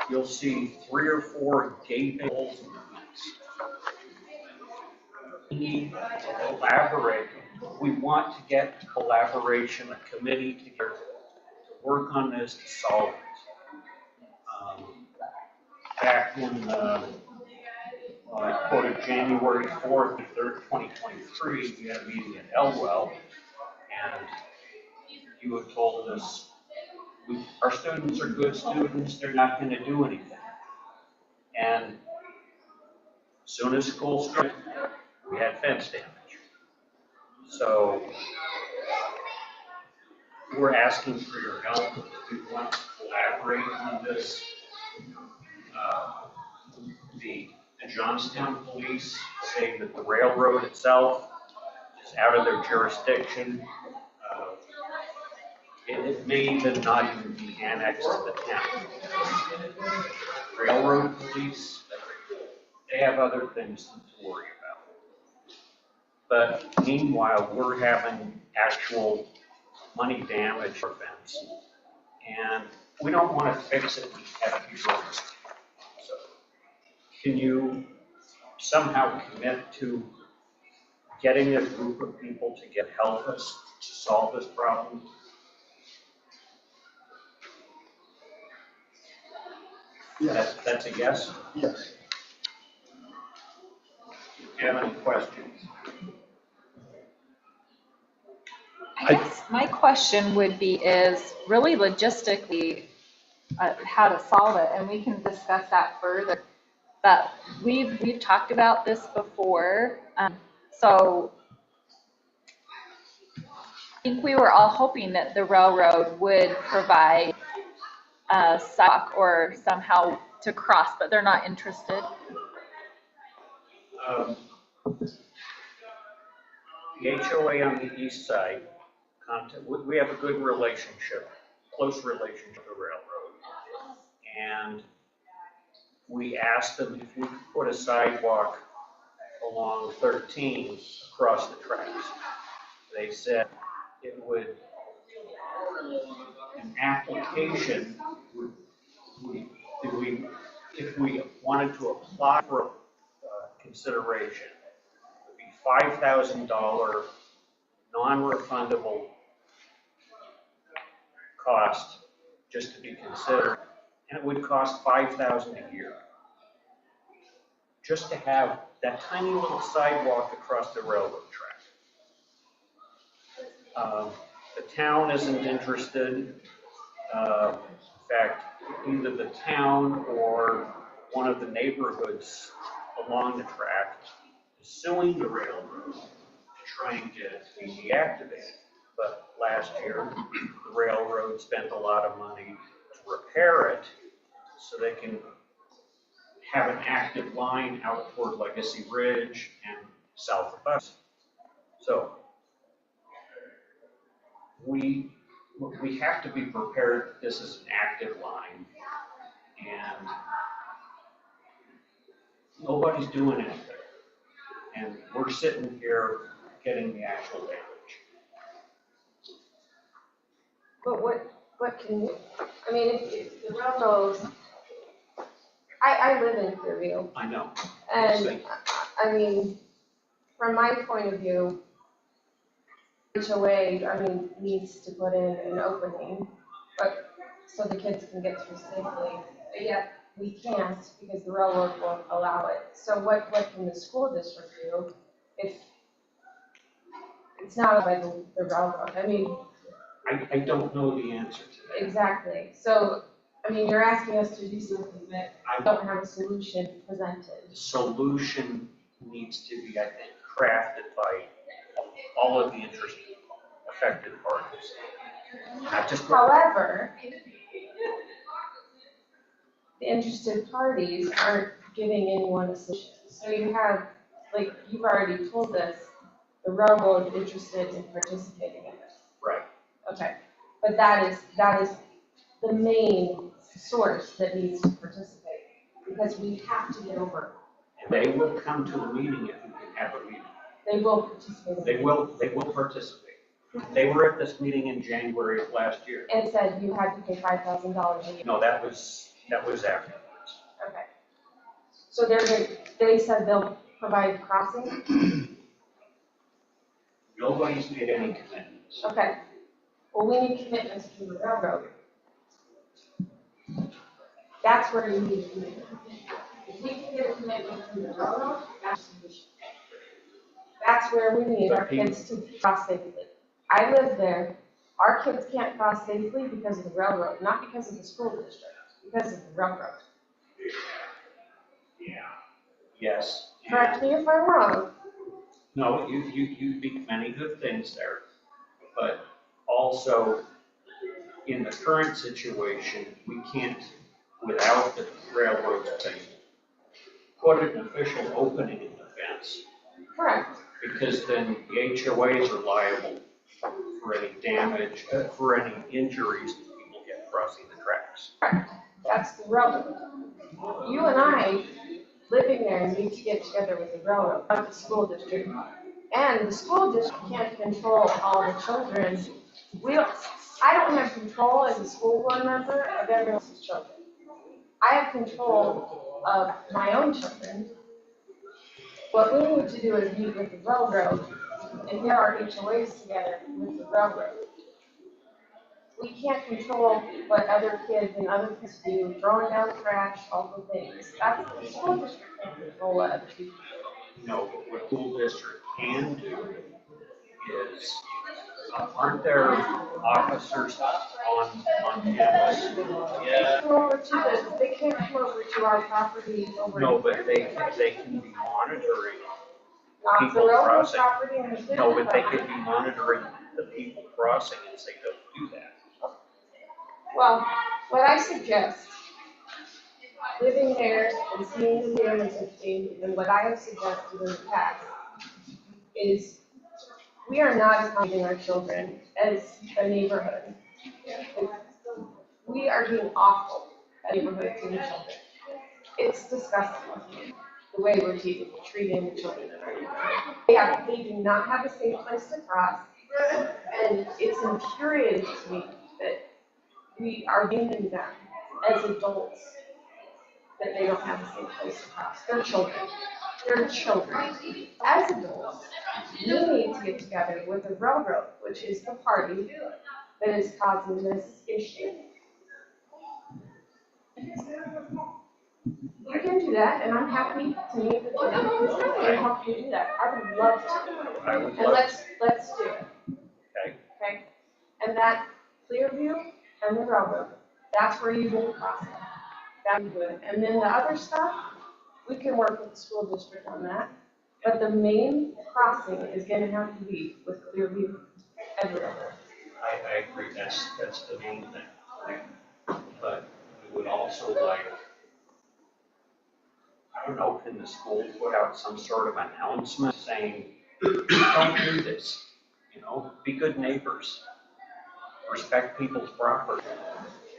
you'll see 3 or 4 gaping holes in the fence. We need to collaborate. We want to get collaboration, a committee together to work on this to solve it. Back in, I quoted January 4th and 3rd, 2023, we had a meeting at Elwell, and you had told us, our students are good students, they're not going to do anything. And as soon as school started, we had fence damage. So we're asking for your help. We want to collaborate on this. The Johnstown Police say that the railroad itself is out of their jurisdiction. It may even not even be annexed to the town. Railroad police, they have other things to worry about. But meanwhile, we're having actual money damage for fence. And we don't want to fix it, we have to be honest. So can you somehow commit to getting a group of people to help us to solve this problem? Yes. That's a yes? Yes. Do you have any questions? I guess my question would be is really logistically how to solve it, and we can discuss that further. But we've talked about this before, so I think we were all hoping that the railroad would provide a sidewalk or somehow to cross, but they're not interested. The HOA on the east side, we have a good relationship, close relationship with the railroad. And we asked them if we could put a sidewalk along 13 across the tracks. They said it would, an application would, if we wanted to apply for consideration, it would be $5,000 non-refundable cost just to be considered, and it would cost $5,000 a year just to have that tiny little sidewalk across the railroad track. The town isn't interested. In fact, either the town or one of the neighborhoods along the track is suing the railroad to try and get it to be deactivated. But last year, the railroad spent a lot of money to repair it so they can have an active line out toward Legacy Ridge and south of us. So we have to be prepared that this is an active line, and nobody's doing anything. And we're sitting here getting the actual damage. But what can you, I mean, if the railroads, I live in Clearview. I know. And, I mean, from my point of view, HOA, needs to put in an opening, but, so the kids can get through safely. But yet, we can't because the railroad won't allow it. So what can the school district do if it's not by the railroad? I mean. I don't know the answer to that. Exactly. So, I mean, you're asking us to do something that I don't have a solution presented. The solution needs to be, I think, crafted by all of the affected parties. Not just. However, the interested parties aren't giving anyone a solution. So you have, like, you've already told us, the railroad interested in participating in this. Right. Okay, but that is the main source that needs to participate, because we have to get over. They will come to the meeting if we can have a meeting. They will participate. They will participate. They were at this meeting in January of last year. And said you had to pay $5,000 a year. No, that was afterwards. Okay. So they said they'll provide crossing? Nobody's made any commitments. Okay. Well, we need commitments from the railroad. That's where you need a commitment. If we can get a commitment from the railroad, that's where we need our kids to cross safely. I live there. Our kids can't cross safely because of the railroad, not because of the school district, because of the railroad. Yeah. Yes. Correct me if I'm wrong. No, you speak many good things there, but also in the current situation, we can't, without the railroad thing, put an official opening in the fence. Correct. Because then the HOAs are liable for any damage, for any injuries that people get crossing the tracks. Correct. That's the railroad. You and I, living there, need to get together with the railroad, not the school district. And the school district can't control all the children. I don't have control as a school board member of everyone else's children. I have control of my own children. What we need to do is meet with the railroad and get our HOAs together with the railroad. We can't control what other kids and other kids do, throwing down trash, all the things. That's the school district can't control what other people do. No, but what school district can do is, aren't there officers on campus? They come over to the, they can't come over to our property over. No, but they can be monitoring Not the people railroad crossing. property and the city No, but they property. could be monitoring the people crossing and say, don't do that. Well, what I suggest, living there and seeing the damage that's being, and what I have suggested in the past, is we are not accommodating our children as a neighborhood. We are being awful at neighborhood to the children. It's disgusting, the way we're treating the children in our neighborhood. They do not have a safe place to cross, and it's infuriating to me that we are giving them as adults that they don't have a safe place to cross. They're children. They're children. As adults, we need to get together with the railroad, which is the party that is causing this issue. You can do that, and I'm happy to meet with you and help you do that. I would love to. I would And love let's do it. Okay. Okay? And that Clearview and the railroad, that's where you get across it. That'd be good. And then the other stuff, we can work with the school district on that. But the main crossing is gonna have to be with Clearview and the railroad. I agree, that's the main thing. But we would also like, I don't know, can the school put out some sort of announcement saying, don't do this, be good neighbors. Respect people's property,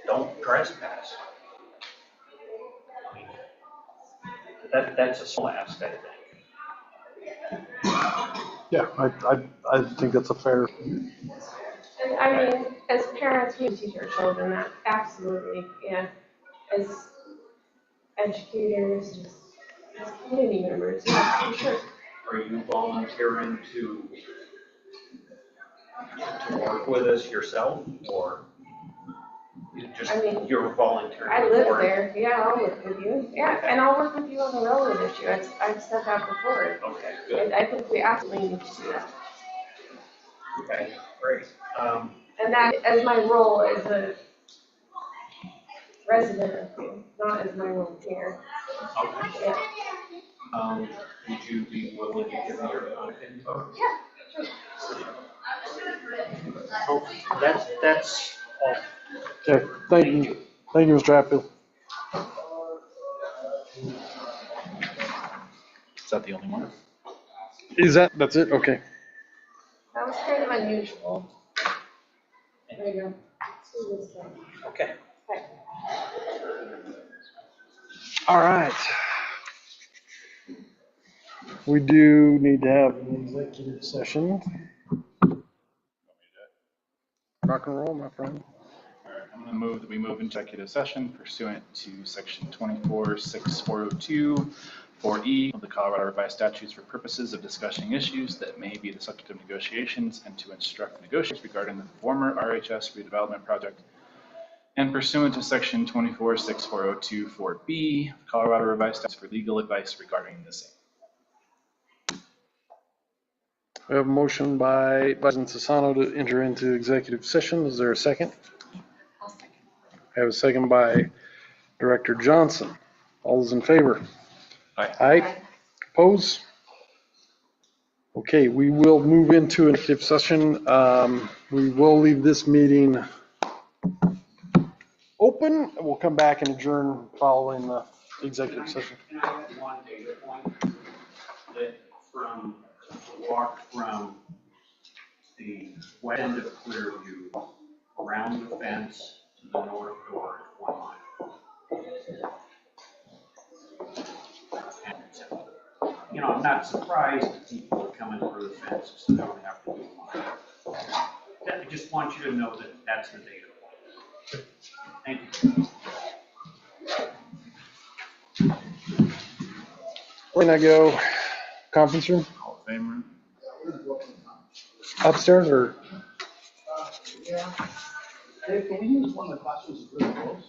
don't trespass. I mean, that's a small ask, I think. Yeah, I think that's a fair. And I mean, as parents, we teach our children that, absolutely, yeah. As educators, as community members, yeah, for sure. Are you volunteering to work with us yourself, or you just, I mean, you're volunteering? I live for it? there, yeah, I'll work with you, yeah, and I'll work with you on the railroad issue, I've said that before. Okay, good. I think we absolutely need to do that. Okay, great. And that, as my role as a resident of you, not as my role here. Okay. Yeah. Would you be willing to give me your info? Yeah, sure. Oh, that's all. Okay, thank you, Mr. Hatfield. Is that the only one? That's it? Okay. That was kind of unusual. There you go. Let's do this one. Okay. Okay. All right. We do need to have an executive session. Rock and roll, my friend. All right, I'm going to move that we move into executive session pursuant to section 24-6402 4E of the Colorado Revised Statutes for purposes of discussing issues that may be the subject of negotiations and to instruct negotiators regarding the former RHS redevelopment project, and pursuant to section 24-6402 4B of the Colorado Revised Statutes for legal advice regarding the same. We have a motion by President Sassano to enter into executive session. Is there a second? I'll second. I have a second by Director Johnson. All those in favor? Aye. Aye. Oppose? Okay, we will move into an executive session. We will leave this meeting open. We'll come back and adjourn following the executive session. Can I have one data point that from, walk from the west end of Clearview around the fence to the north door is 1 mile. And, you know, I'm not surprised that people are coming through the fence, so they don't have to do a mile. I just want you to know that that's the data point. Thank you. Where can I go? Conference room? Hall of Fame room. Upstairs or? Yeah. Hey, can we use one of the classrooms really close?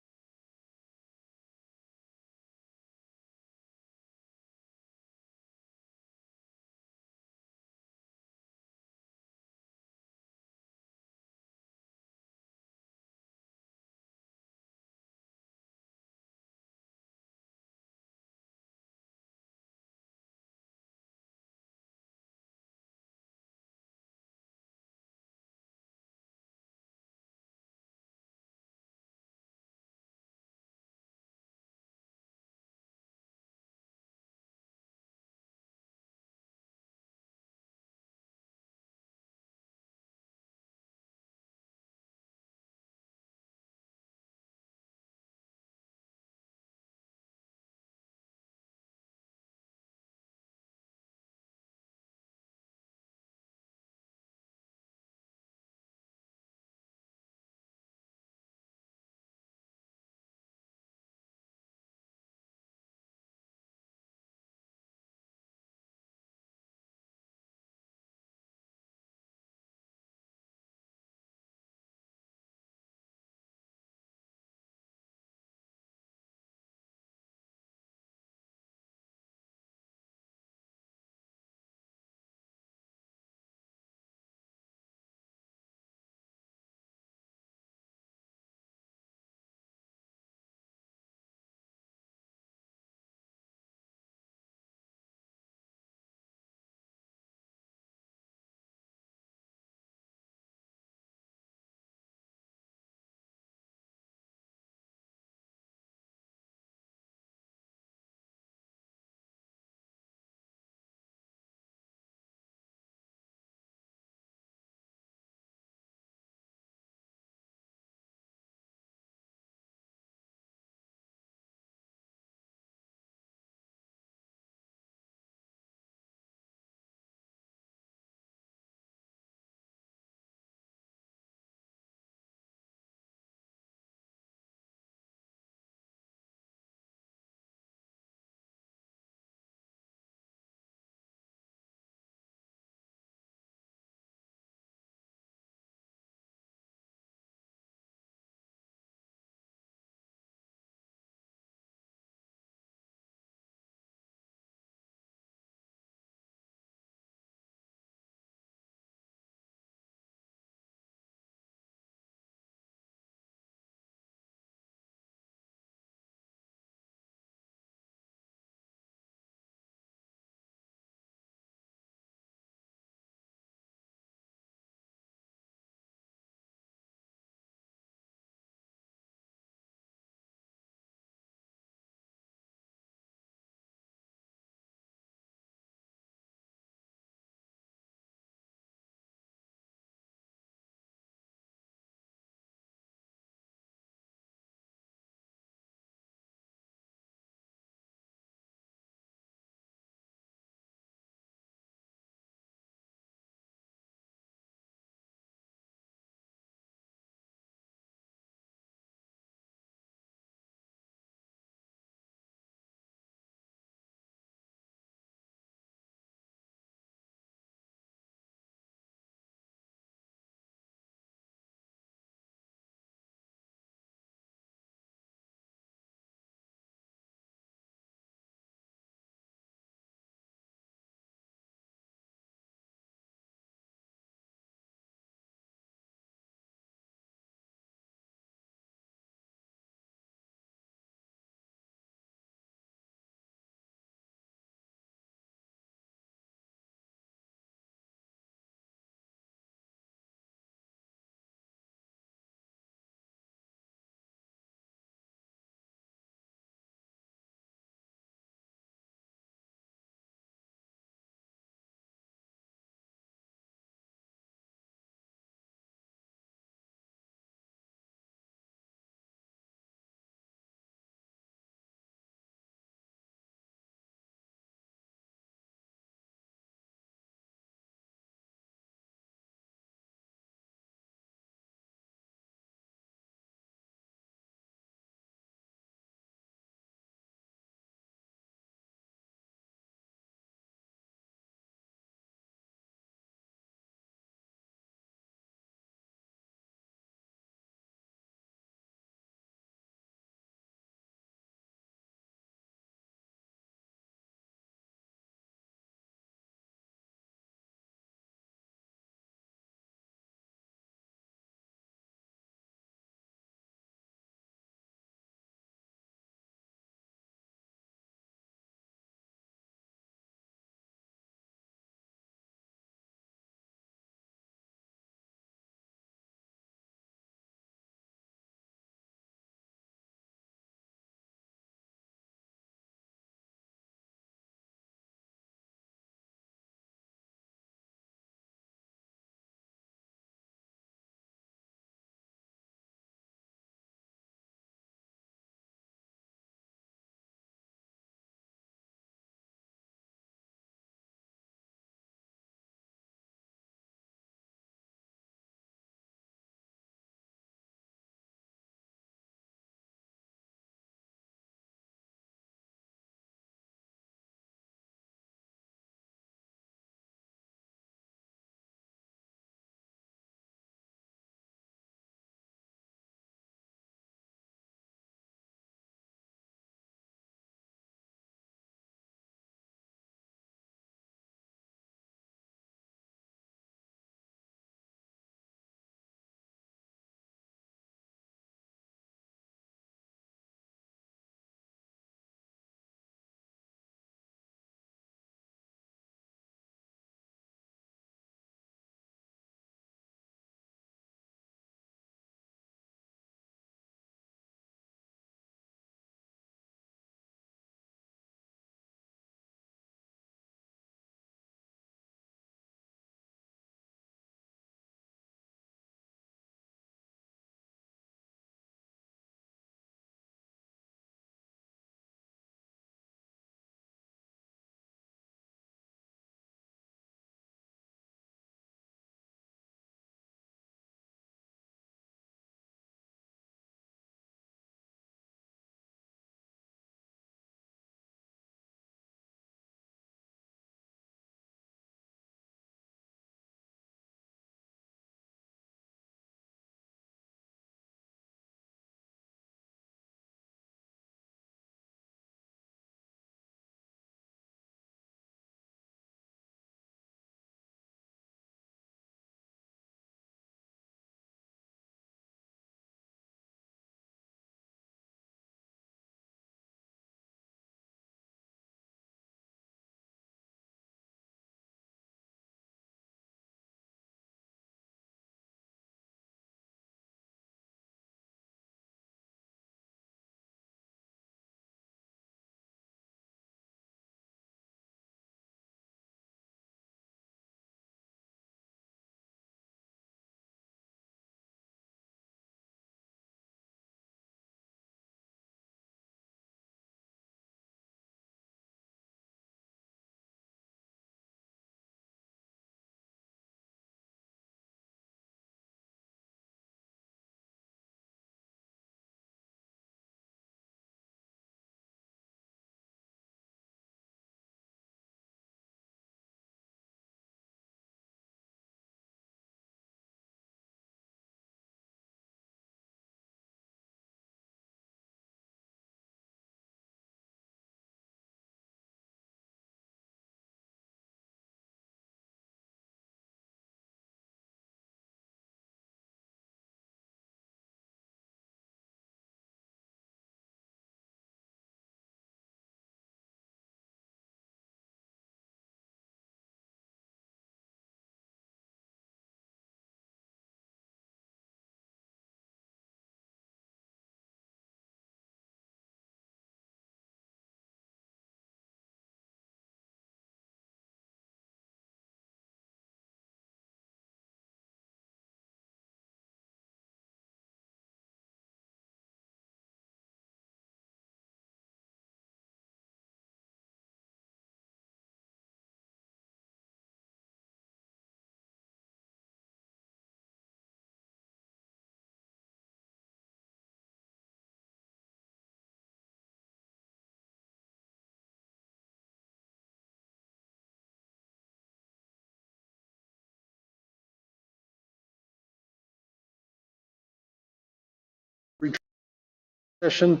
session.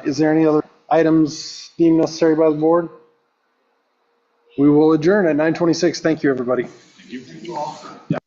Is there any other items deemed necessary by the board? We will adjourn at 9:26. Thank you, everybody. Thank you.